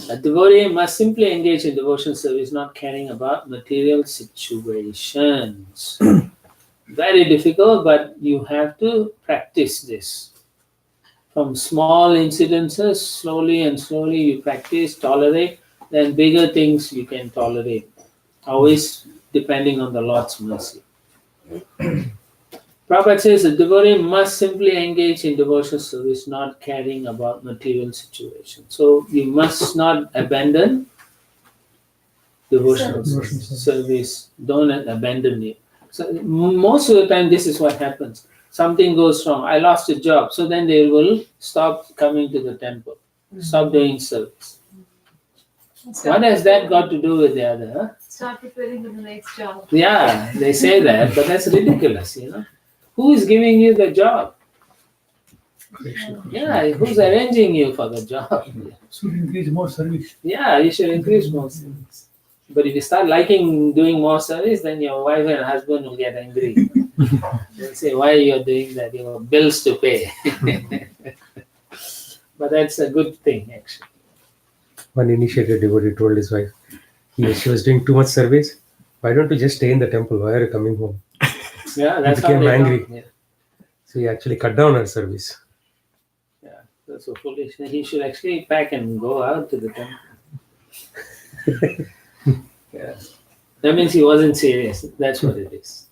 A devotee must simply engage in devotion service, not caring about material situations. Very difficult, but you have to practice this. From small incidences, slowly and slowly you practice, tolerate, then bigger things you can tolerate. Always depending on the Lord's mercy. Prabhupada says the devotee must simply engage in devotional service, not caring about material situations. So you must not abandon devotional service. Don't abandon it. So most of the time, this is what happens. Something goes wrong. I lost a job. So then they will stop coming to the temple, stop doing service. What has that got to do with the other? Huh? Start preparing for the next job. Yeah, they say that, but that's ridiculous, Who is giving you the job? Yeah, who's arranging you for the job? Should increase more service. Yeah, you should increase more service. But if you start liking doing more service, then your wife and husband will get angry. They'll say, why are you doing that? You have bills to pay. But that's a good thing, actually. One initiated devotee told his wife, she was doing too much service. Why don't you just stay in the temple? Why are you coming home? Yeah, that's he became how they angry. come. Yeah. So he actually cut down her service. Yeah, that's so foolish. He should actually pack and go out to the temple. Yeah. That means he wasn't serious. That's what it is.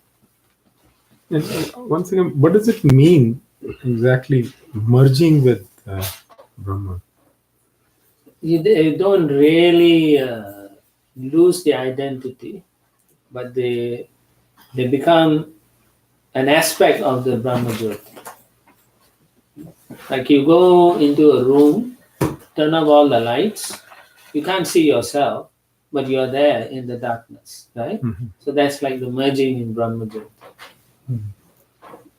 And once again, what does it mean exactly merging with Brahma? You don't really lose the identity, but they become an aspect of the Brahma Jyoti. Like you go into a room, turn off all the lights, you can't see yourself, but you are there in the darkness, right? Mm-hmm. So that's like the merging in Brahma Jyoti. Mm-hmm.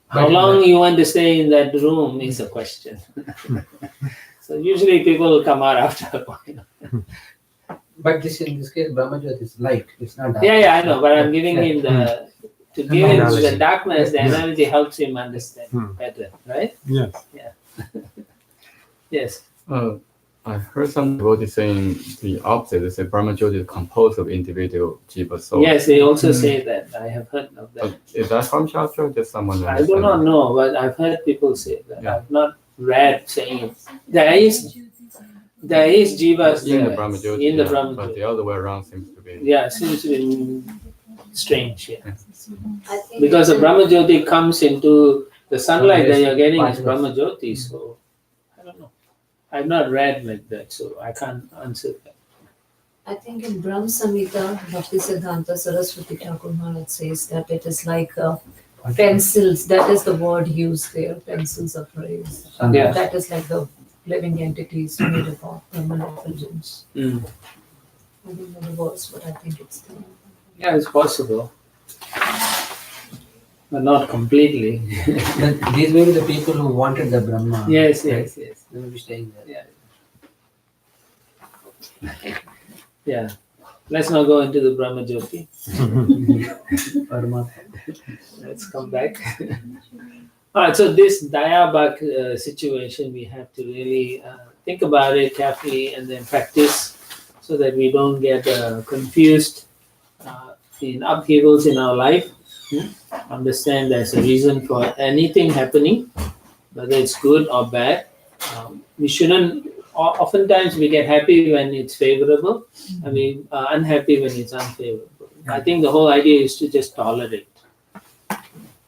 How long you want to stay in that room is a question. So usually people will come out after a while. But in this case, Brahma Jyoti is light. It's not dark. Yeah, I know, but I'm giving him to give him the darkness, the analogy helps him understand better, right? Yes. Yeah. Yes. I heard some devotees saying the opposite. They say Brahma Jyoti is composed of individual jiva souls. Yes, they also say that. I have heard of that. Is that from Shastra or just someone? I do not know, but I've heard people say that. Yeah. I've not read saying it. There is jivas in the Brahma Jyoti, in the Brahma Jyoti. But the other way around seems to be. Yeah, seems to be strange. Yeah. I think Because the Brahma Jyoti comes into the sunlight that you're getting is Partners. Brahma Jyoti. So I don't know. I've not read like that, so I can't answer that. I think in Brahm Samhita, Bhakti Siddhanta Saraswati Thakur Maharaj says that it is like pencils. That is the word used there. Pencils of rays. Yeah. That is like the living entities made up of permanent effulgence. Mm. I don't know the words, but I think it's there. Yeah, it's possible, but not completely. But these were the people who wanted the Brahma. Yes, right? yes, yes. They will be staying there. Yeah. Yeah. Let's not go into the Brahma Jyoti. Let's come back. All right, so this Dayabak situation, we have to really think about it carefully and then practice so that we don't get confused in upheavals in our life. Understand there's a reason for anything happening, whether it's good or bad. We shouldn't, oftentimes we get happy when it's favorable and we are unhappy when it's unfavorable. I think the whole idea is to just tolerate,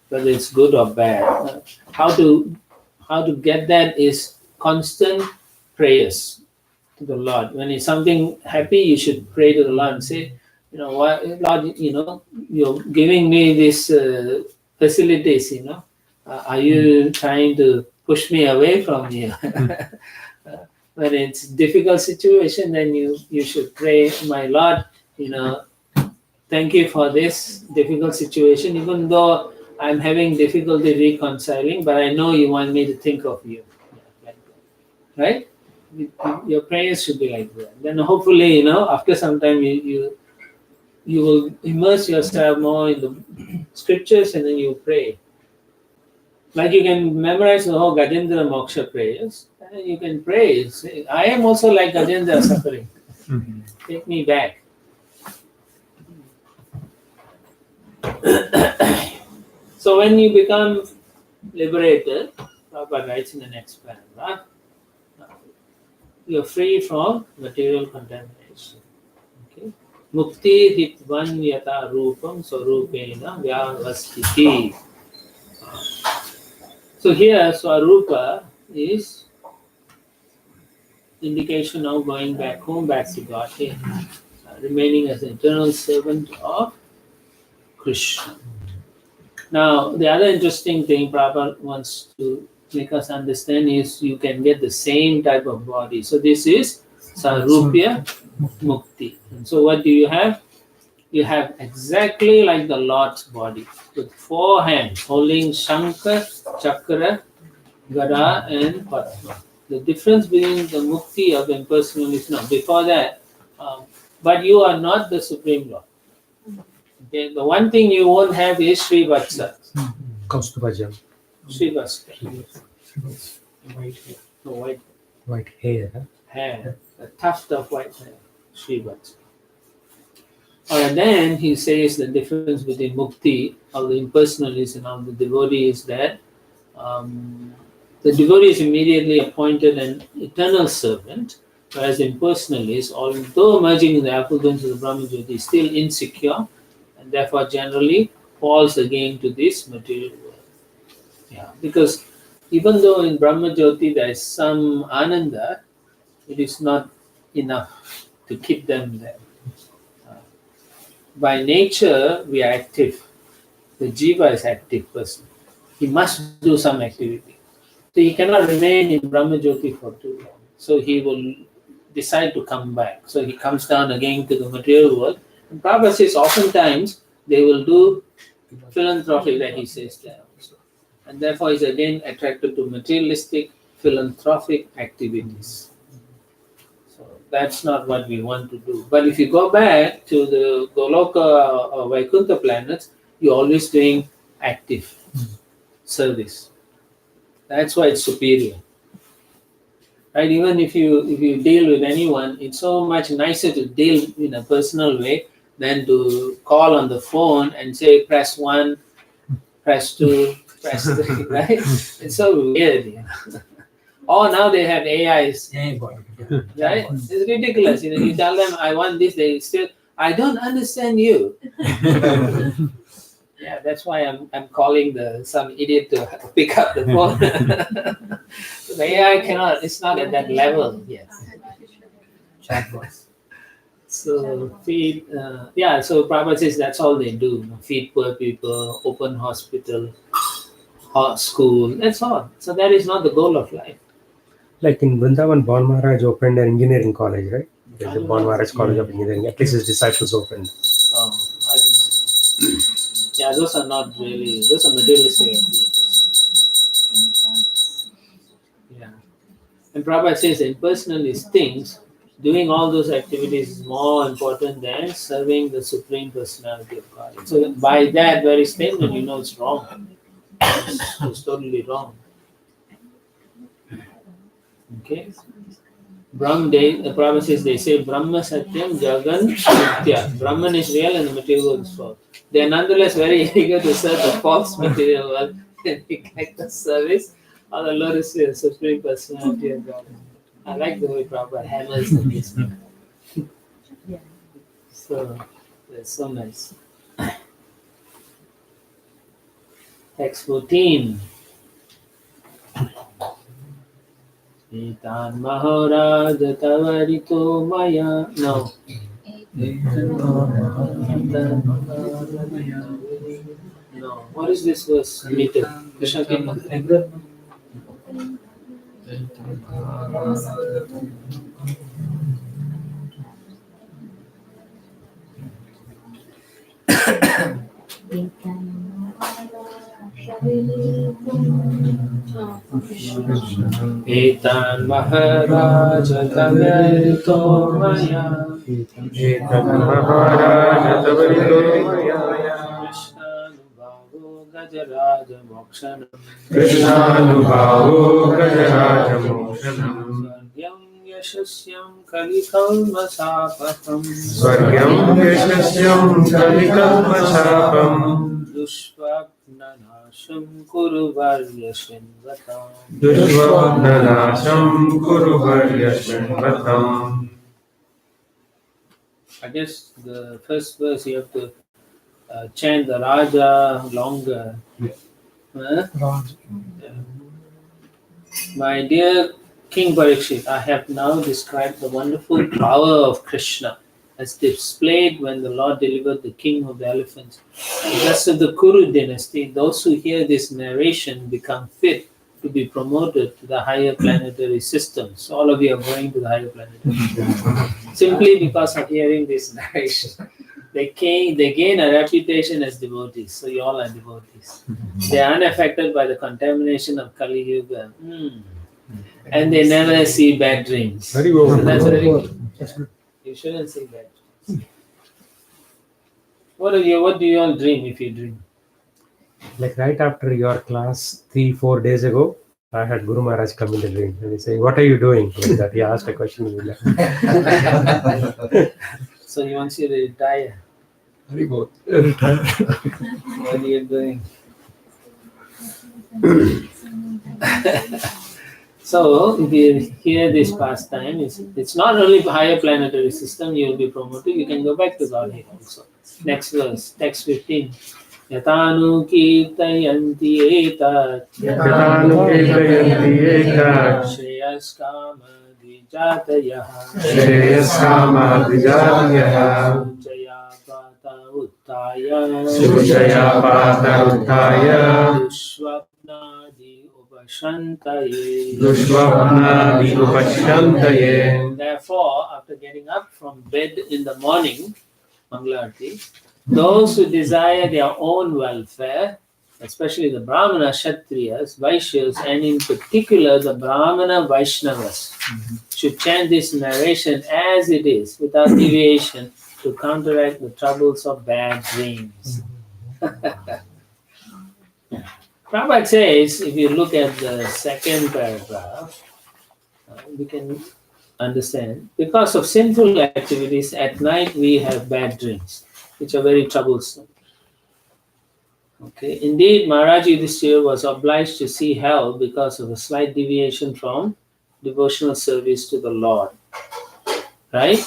whether it's good or bad. How to get that is constant prayers to the Lord. When it's something happy, you should pray to the Lord and say, you know, what, Lord, you know, you're giving me these facilities, you know. Are you trying to push me away from you? When it's difficult situation, then you should pray, my Lord, you know, thank you for this difficult situation, even though I'm having difficulty reconciling, but I know you want me to think of you. Like that. Right? Your prayers should be like that. Then hopefully, you know, after some time you will immerse yourself more in the scriptures and then you pray. Like you can memorize the whole Gajendra Moksha prayers. And you can pray. Say, I am also like Gajendra suffering. Take me back. So when you become liberated, Prabhupada writes in the next paragraph, you're free from material contamination. Okay? Mukti hitvan yata rupam swarupena vyavastiti. So here Swarupa is indication of going back home, back to Godhead, remaining as an eternal servant of Krishna. Now, the other interesting thing Prabhupada wants to make us understand is you can get the same type of body. So this is Sarupya Mukti. And so what do you have? You have exactly like the Lord's body with 4 hands holding Shankar, Chakra, Gada and Padma. The difference between the Mukti of impersonal is now before that, but you are not the Supreme Lord. Okay, the one thing you won't have is Srivatsa. Kaustubhajam. Srivatsa. White hair. No, White hair. Huh? hair, a tuft of white hair. Srivatsa. And then he says the difference between Mukti, or the impersonalist, and all the devotee is that the devotee is immediately appointed an eternal servant, whereas the impersonalist, although emerging in the effulgence of the Brahma Jyoti, is still insecure and therefore generally falls again to this material world. Yeah, because even though in Brahma Jyoti there is some ananda, it is not enough to keep them there. By nature, we are active. The jiva is active person. He must do some activity. So he cannot remain in Brahma Jyoti for too long. So he will decide to come back. So he comes down again to the material world. And Prabhupada says oftentimes they will do philanthropy, that he says there also. And therefore he's again attracted to materialistic philanthropic activities. So that's not what we want to do. But if you go back to the Goloka or Vaikuntha planets, you're always doing active service. That's why it's superior. Right? Even if you deal with anyone, it's so much nicer to deal in a personal way than to call on the phone and say press 1, press 2, press 3, right? It's so weird. You know? Oh, now they have AIs. Right? It's ridiculous. You know, you tell them I want this, they still I don't understand you. Yeah, that's why I'm calling some idiot to pick up the phone. The AI cannot, it's not at that level yet. So feed, so Prabhupada says that's all they do. Feed poor people, open hospital, school, that's all. So that is not the goal of life. Like in Vrindavan, Bon Maharaj opened an engineering college, right? There's the Bon Maharaj College of Engineering. At least his disciples opened. I don't know. Yeah, those are not really, those are materialistic activities. Yeah. And Prabhupada says impersonalist things, doing all those activities is more important than serving the Supreme Personality of God. So by that very statement, you know it's wrong. It's totally wrong. Okay? The Prabhupada says they say Brahma Satyam Jagan Nitya. Brahman is real and the material world is false. They are nonetheless very eager to serve the false material world and neglect the service of the Lord Supreme Personality of God. I like the way Prabhupada hammers on this. So, that's so nice. Text 14. Etan Maharaj Tavarito Maya. No. No. What is this verse? Krishna Kirtan. Etan Maharaj Tavarito Maya. Etan Maharaj Tavarito Maya. Krishnanubhavo Gajaraja Mokshanam. Krishnanubhavo Gajaraja Mokshanam. Swargyam Yashasyam Kalikalmasapakam. Swargyam Yashasyam Kalikalmasapam. Dushvapnanasham Kuruvarya Shinvatam. Dushvapnanasham Kuruvarya Shinvatam. I guess the first verse you have to chant the Raja longer. Huh? Yeah. My dear King Parikshit, I have now described the wonderful power of Krishna as displayed when the Lord delivered the king of the elephants. The rest of the Kuru dynasty, those who hear this narration become fit to be promoted to the higher planetary systems. So all of you are going to the higher planetary systems. Simply because of hearing this narration. They gain a reputation as devotees, so you all are devotees. They are unaffected by the contamination of Kali Yuga. And they never see bad dreams. So that's very good. You shouldn't see bad dreams. What do you all dream if you dream? Like right after your class 3-4 days ago, I had Guru Maharaj come in the dream and he said, "What are you doing?" Like that. He asked a question. So he wants you to retire. Very good. What are you doing? So, if you hear this pastime, it's not only higher planetary system you will be promoted, you can go back to Godhead also. Next verse, text 15. Yatanu kirtayanti etat Shreyas kama dijatayaha Sujaya pata uttaya Dushvapnadi upashantaye. Therefore, after getting up from bed in the morning, Mangalarti, those who desire their own welfare, especially the Brahmana, Kshatriyas, Vaishyas, and in particular the Brahmana Vaishnavas, should chant this narration as it is, without deviation, to counteract the troubles of bad dreams. Prabhupada says, if you look at the second paragraph, we can understand, because of sinful activities, at night we have bad dreams, which are very troublesome. Okay. Indeed, Maharaj Yudhishthira was obliged to see hell because of a slight deviation from devotional service to the Lord. Right?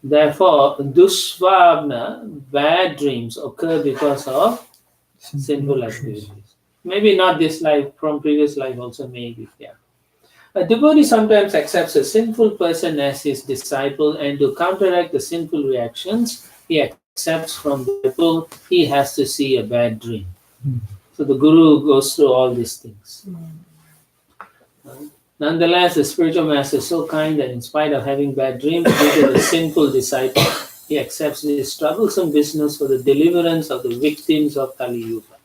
Therefore, dushvabna, bad dreams, occur because of sinful activities. Maybe not this life, from previous life also maybe. Yeah. A devotee sometimes accepts a sinful person as his disciple, and to counteract the sinful reactions he accepts from the disciple, he has to see a bad dream. So the guru goes through all these things. Nonetheless, the spiritual master is so kind that in spite of having bad dreams due to the sinful disciple, he accepts this troublesome business for the deliverance of the victims of Kali Yuga.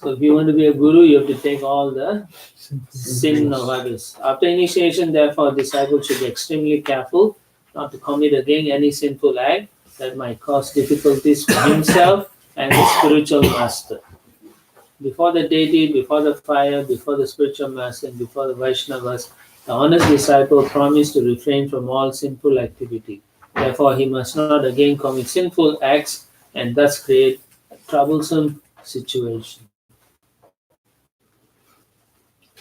So if you want to be a guru, you have to take all the sin of others. After initiation, therefore, a disciple should be extremely careful not to commit again any sinful act that might cause difficulties for himself and the spiritual master. Before the deity, before the fire, before the spiritual master, and before the Vaishnavas, the honest disciple promised to refrain from all sinful activity. Therefore, he must not again commit sinful acts and thus create a troublesome situation.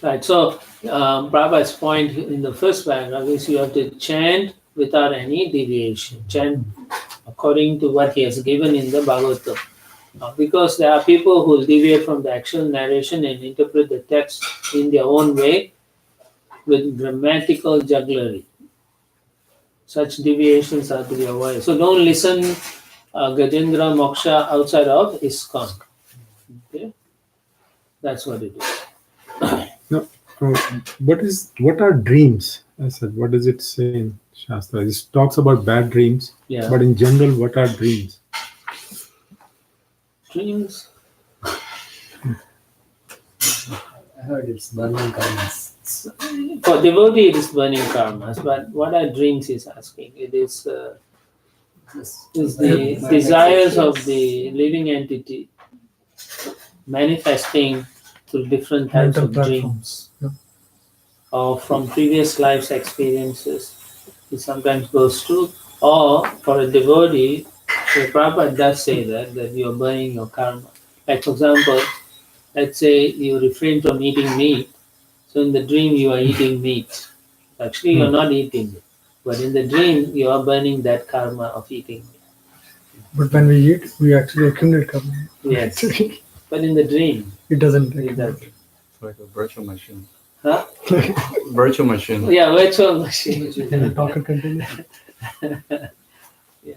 Right, so Prabhupada's point in the first paragraph is you have to chant without any deviation, chant according to what he has given in the Bhagavatam. Because there are people who will deviate from the actual narration and interpret the text in their own way with grammatical jugglery. Such deviations are to be avoided. So don't listen Gajendra Moksha outside of ISKCON. Okay? That's what it is. No, what are dreams? I said, what does it say in Shastra? It talks about bad dreams, Yeah. but in general, what are dreams? Dreams? I heard it's burning karmas. For devotee, it is burning karmas, but what are dreams is asking. It is the desires of the living entity manifesting through different types of dreams. Yeah. Or from previous life's experiences, it sometimes goes through. Or for a devotee, the Prabhupada does say that you are burning your karma. Like for example, let's say you refrain from eating meat, so in the dream you are eating meat. Actually you are not eating it, but in the dream you are burning that karma of eating meat. But when we eat, we actually accumulate karma. Yes, but in the dream It doesn't. it doesn't. It's like a virtual machine. Huh? Virtual machine. Yeah, virtual machine. Can we talk and continue? Yeah.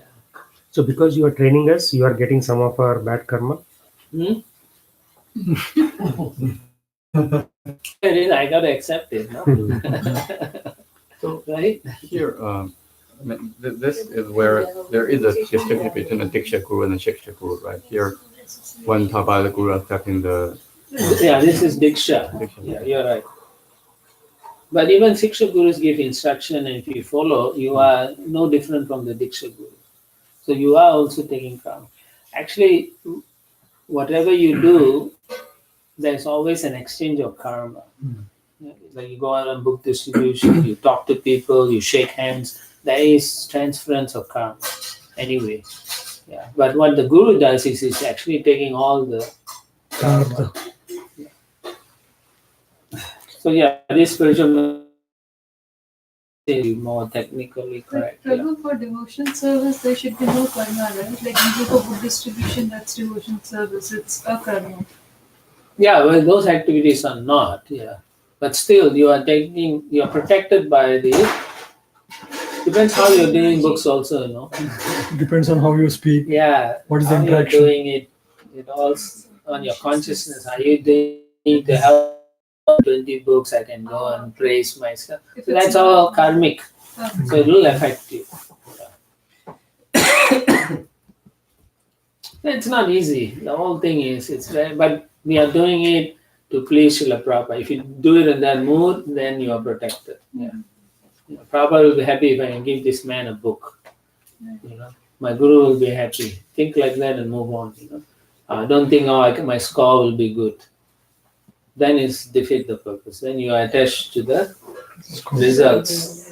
So because you are training us, you are getting some of our bad karma. Hmm? I gotta accept it, no? So Right? here, this is where there is a distinction between a Diksha Guru and a Shiksha Guru, right? Here, when taught by the Guru accepting the... Yeah, this is Diksha. Yeah, you're right. But even Shiksha Gurus give instruction, and if you follow, you are no different from the Diksha Guru. So you are also taking karma. Actually, whatever you do, there's always an exchange of karma. Like you go out on book distribution, you talk to people, you shake hands. There is transference of karma. Anyway, yeah. But what the Guru does is he's actually taking all the karma. Yeah. So yeah, this spiritual is more technically correct. But Prabhu, for devotion service, there should be no karma, right? Like you go for book distribution, that's devotion service. It's a karma. Yeah, well, those activities are not. Yeah, but still, you are protected by the. Depends how you're doing books, also. You know. Depends on how you speak. Yeah. What is the how you're interaction? doing it? It all on your consciousness. Are you doing to help 20 books? I can go and praise myself. So that's all karmic. So it will affect you. It's not easy. The whole thing is, but we are doing it to please Srila Prabhupada. If you do it in that mood, then you are protected. Yeah. Prabhupada will be happy if I can give this man a book. You know, my guru will be happy. Think like that and move on. You know, don't think, my score will be good. Then it's defeat the purpose. Then you are attached to the results.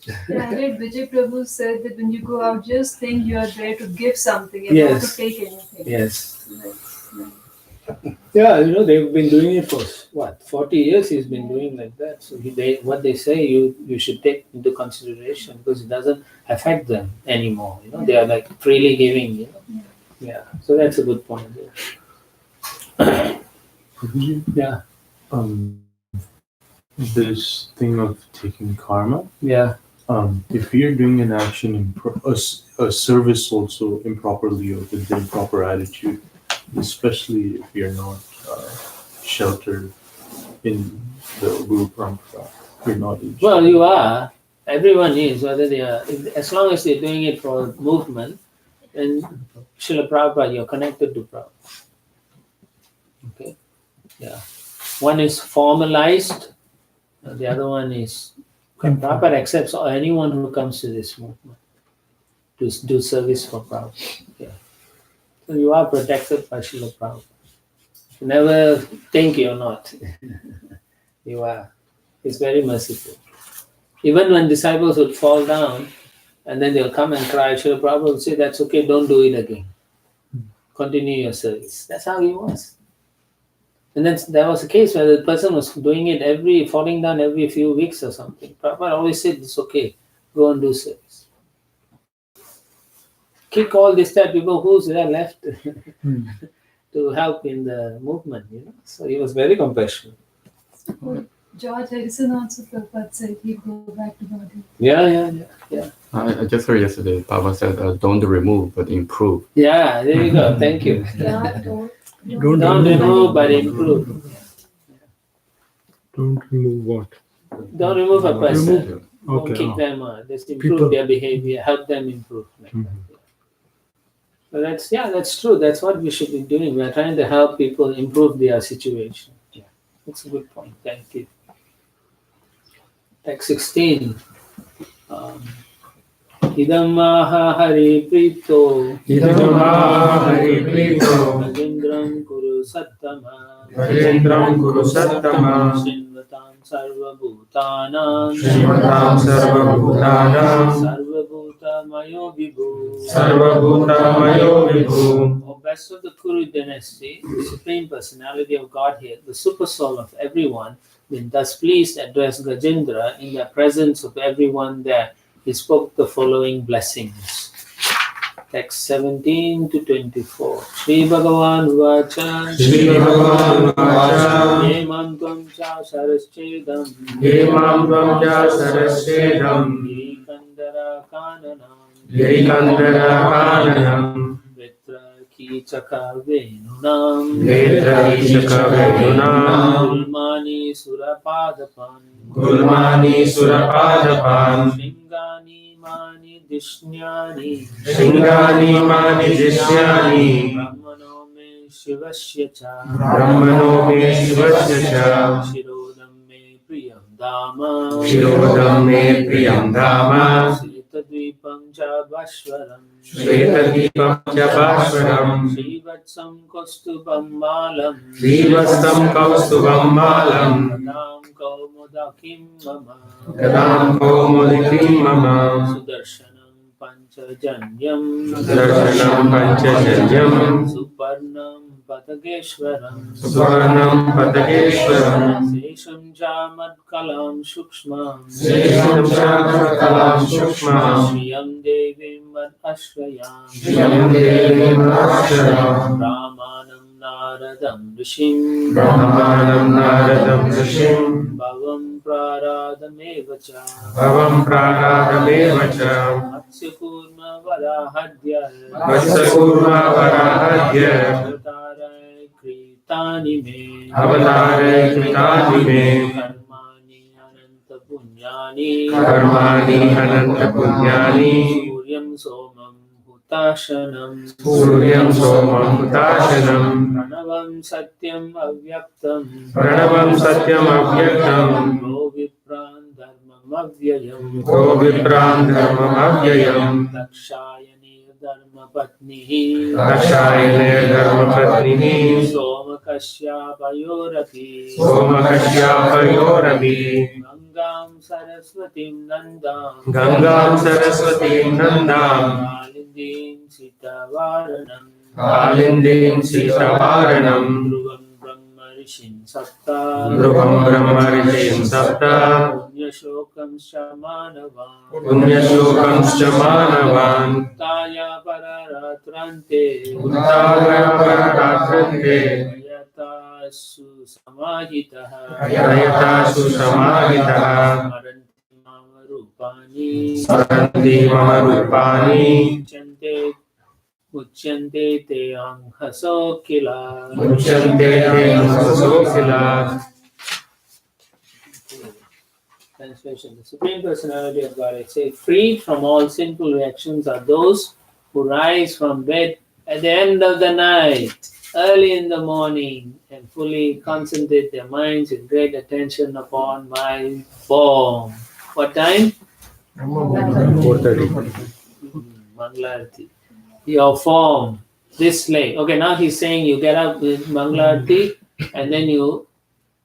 Yeah, I read Vijay Prabhu said that when you go out, just think you are there to give something and not to take anything. Yes. Right. Yeah, they've been doing it for what, 40 years he's been doing like that. So what they say you should take into consideration because it doesn't affect them anymore. They are like freely giving. Yeah. So that's a good point. Yeah. This thing of taking karma. Yeah. If we are doing an action a service also improperly or with the improper attitude, especially if we are not sheltered in the Guru Parampara, we're not. Well, you are. Everyone is, whether they are, as long as they're doing it for movement, then Srila Prabhupada, you're connected to Prabhupada. Okay? Yeah. One is formalized, the other one is Prabhupada accepts anyone who comes to this movement to do service for Prabhupada. Yeah. So you are protected by Srila Prabhupada. You never think you're not. You are. It's very merciful. Even when disciples would fall down and then they'll come and cry, Srila Prabhupada will say, that's okay, don't do it again. Continue your service. That's how he was. And then there was a case where the person was doing it falling down every few weeks or something. Prabhupada always said, it's okay, go and do service. Kick all these type of people who's there left to help in the movement, So he was very compassionate. George Harrison also, Prabhupada said he'd go back to body. Yeah. I just heard yesterday, Baba said, don't remove, but improve. Yeah, there you go. Thank you. Don't remove, but improve. Don't remove what? Don't remove a person. Don't Okay. kick them out. Just improve their behavior. Help them improve. So that's true. That's what we should be doing. We are trying to help people improve their situation. Yeah, that's a good point. Thank you. Text 16. Idam maha hari prito. Gajendram kuru sattama. Shinvatam sarva bhutanam. Sarva bhuta mayo vibhu. O best of the Kuru dynasty, the Supreme Personality of Godhead, the super soul of everyone, been thus pleased to address Gajendra in the presence of everyone there. He spoke the following blessings. Text 17 to 24. Shri Bhagavan Vacha. Yemam tvam cha saraschedam. Yekandara Vetra Kichaka Venunam. Gulmani Surapadapan. Shingani Mani Dishnyani. Brahmano me Shivasya cha. Shirodam me Priyam Dama. Svetadvipam cha Bhashwaram. Srivatsam Kaustubam Malam. Gadam Kaumodakim Mama. Sudarshanam Panchajanyam. Suparnam Patageshwaram. Sesham Jamad Kalam Shukshmam. Shriyam Devim Vad Ashrayam. Brahmanam Naradam Rishim. Bhavam Praradamevacha. Matsya Kurma Varahadya. Avatarai Kritani me. Karmani Ananta Punyani. Suryam Somam Hutashanam. Pranavam Satyam Avyaktam. Govipran Dharmam Avyayam. Dakshayani Dharma Patnihi. Somakashyapayorapi. Gangam Saraswatim Nandam. Kalindim Sitavaranam. Dhruvam Rishin Sapta Dhruvam Brahma Rishin Sapta Punyashokam Shamanavan Punyashokamscha Manavan Taya Pararatrante Uttagaya Pararatrante Yata Susamahitaha Prayatasu Samahitaha Maranti Mama Rupani Saranti Mama Rupani Uchyante Te Anghaso Kila Muchyante Te Amsasokila. Translation. The Supreme Personality of Godhead says, freed from all sinful reactions are those who rise from bed at the end of the night, early in the morning, and fully concentrate their minds with great attention upon my form. What time? 4:30. Mangalarti. Your form, this late. Okay, now he's saying you get up with Mangalarti and then you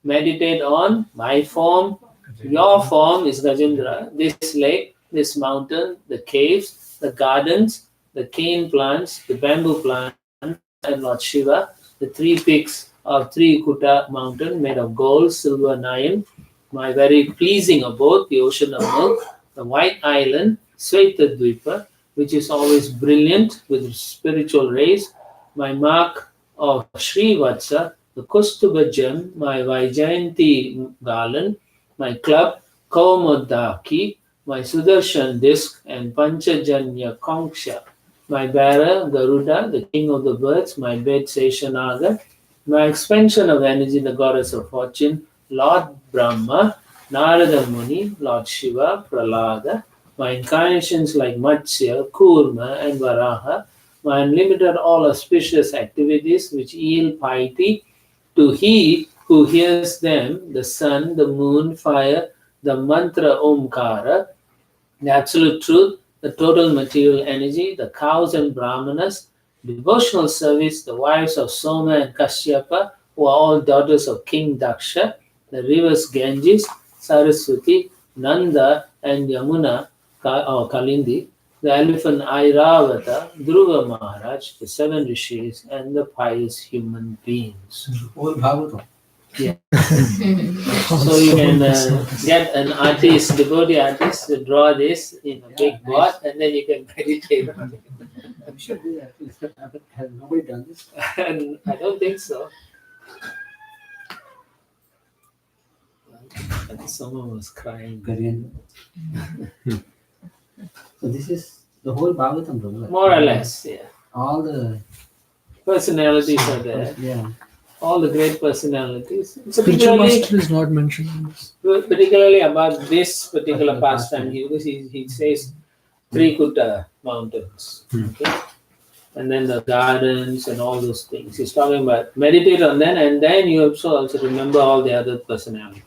meditate on my form. Your form is Gajendra. This lake, this mountain, the caves, the gardens, the cane plants, the bamboo plants, and Lord Shiva, the three peaks of Kuta mountain made of gold, silver, and iron, my very pleasing abode, the ocean of milk, the white island, Dvipa, which is always brilliant with spiritual rays, my mark of Srivatsa, the Kustuba gem, my Vaijayanti garland, my club, Kaumodaki, my Sudarshan disc, and Panchajanya Konksha, my bearer, Garuda, the king of the birds, my bed, Seshanaga, my expansion of energy, the goddess of fortune, Lord Brahma, Narada Muni, Lord Shiva, Pralada, my incarnations like Matsya, Kurma, and Varaha, my unlimited all auspicious activities which yield piety to he who hears them, the sun, the moon, fire, the mantra Omkara, the absolute truth, the total material energy, the cows and brahmanas, devotional service, the wives of Soma and Kashyapa, who are all daughters of King Daksha, the rivers Ganges, Saraswati, Nanda, and Yamuna or Kalindi, the elephant Airavata, Dhruva Maharaj, the seven rishis, and the pious human beings. All Bhagavatam. Yeah. So you can get an artist, devotee artist, to draw this in a big board, and then you can meditate on it. I'm sure do that. Has nobody done this? And I don't think so. I think someone was crying. Gajendra. So this is the whole Bhagavatam, brother. More or less, yeah. All the personalities are there. Yeah. All the great personalities. Spiritual master is not mentioned in this. Particularly about this particular pastime, he says Kuta mountains. Okay? And then the gardens and all those things. He's talking about meditate on them, and then you also remember all the other personalities.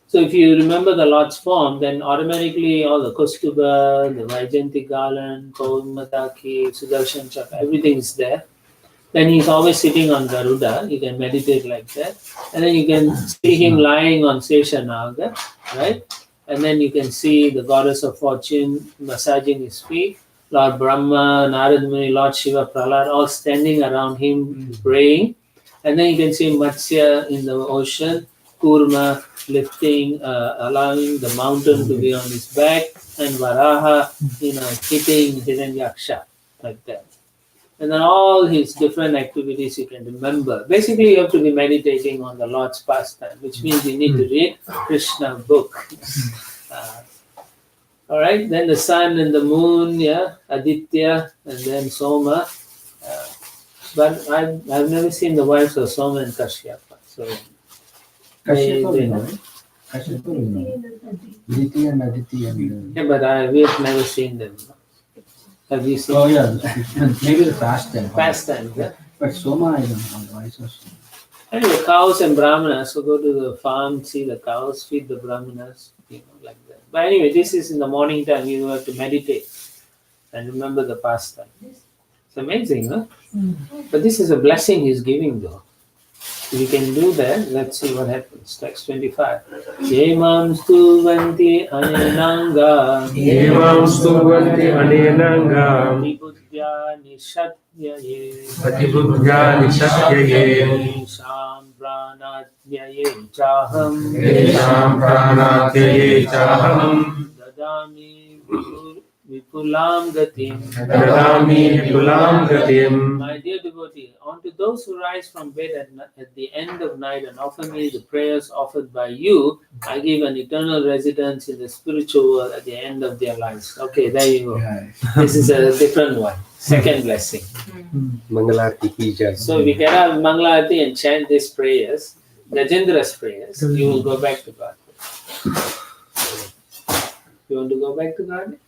So if you remember the Lord's form, then automatically all the Kustuba, the Vaijayanti garland, Kaumataki, Sudarshan Chakra, everything is there. Then he's always sitting on Garuda. You can meditate like that. And then you can see him lying on Seshanaga, right? And then you can see the goddess of fortune massaging his feet. Lord Brahma, Narada Muni, Lord Shiva, Prahlad, all standing around him praying. And then you can see Matsya in the ocean, Kurma lifting, allowing the mountain to be on his back, and Varaha, hitting Hiranyaksha, like that. And then all his different activities you can remember. Basically, you have to be meditating on the Lord's pastime, which means you need to read Krishna book. All right, then the sun and the moon, yeah, Aditya, and then Soma. But I've never seen the wives of Soma and Kashyapa. So Kashyapa, know. Aditya and Aditya. Yeah, but we have never seen them. Have you seen? Oh yeah, maybe the pastime. Pastime, yeah. But Soma, I don't know. Why so? Anyway, cows and brahmanas. So go to the farm, see the cows, feed the brahmanas, like that. But anyway, this is in the morning time. You have to meditate and remember the pastime. It's amazing, huh? But this is a blessing he's giving, though. If you can do that, let's see what happens. Text 25. Yemam stuvanti anenanga. Yemam stuvanti anenanga. Patibudhya nishatyaye. Patibudhya nishatyaye. Sham pranatyaya chaham Tesham pranatyaye chaham dadami vipulam gatim. dadami vipulam gatim. My dear devotee, unto those who rise from bed at the end of night and offer me the prayers offered by you, I give an eternal residence in the spiritual world at the end of their lives. Okay, there you go. This is a different one. Second blessing. Mangalarti ki jai. So if we get out Mangalarti and chant these prayers, Gajendra's prayers, you will go back to God. You want to go back to God?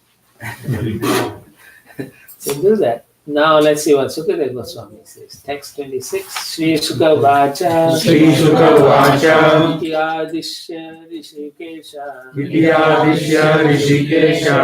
So do that. Now let's see what Sukadeva Goswami says. Text 26. Shri Sukha Vacha. Shri Sukha Vacha. Ityadishya Rishikesha. Ityadishya Rishikesha.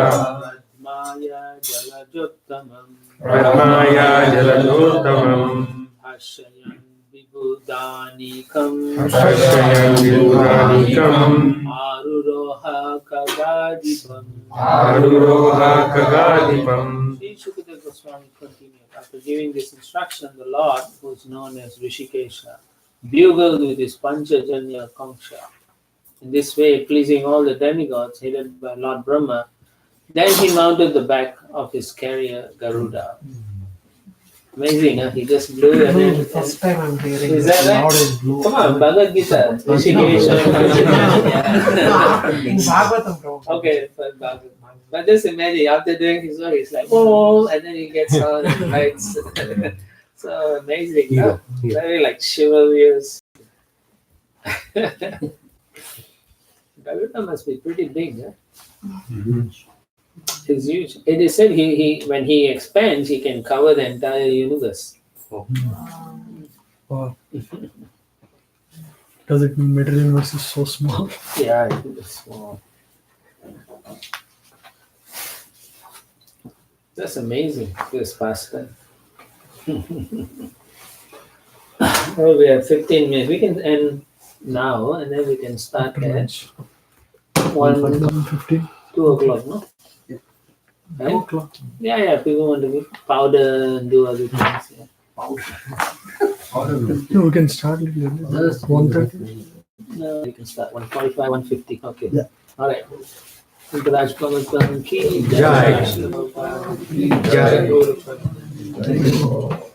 Maya Jalajottamam. Brahmaya Jaladottamam. Hashayan Vibhudanikam. Hashayan Vibhudanikam. Aruroha Kagadipam. Aruroha Kagadipam. Sri Sukadeva Goswami continued. After giving this instruction, the Lord, who is known as Rishikesha, bugled with his Panchajanya Kangsha. In this way, pleasing all the demigods headed by Lord Brahma, then he mounted the back of his carrier Garuda. Amazing, huh? He just blew and then. First time I'm hearing Is that right? loud and blue. Come on, Bhagavad Gita. Rishikesha. In Bhagavatam, probably. Okay, but Bhagavad. But just imagine, after doing his work, he's like, oh, and then he gets on and writes. So amazing, huh? Very like chivalrous. Garuda must be pretty big, huh? It's huge. It is said he when he expands, he can cover the entire universe. Wow. Does it mean material universe is so small? Yeah, it is small. That's amazing, this pastime. Oh, we have 15 minutes. We can end now and then we can start at 2 o'clock, no? Right? 2 o'clock. Yeah, people want to do powder and do other things. Yeah. No, we can start a little later. 1:30. No, we can start 1:45, 1:50. Okay. Yeah. All right. Raj Bhagavatam ki Jai. Shri Prabhupada ki Jai. Jai.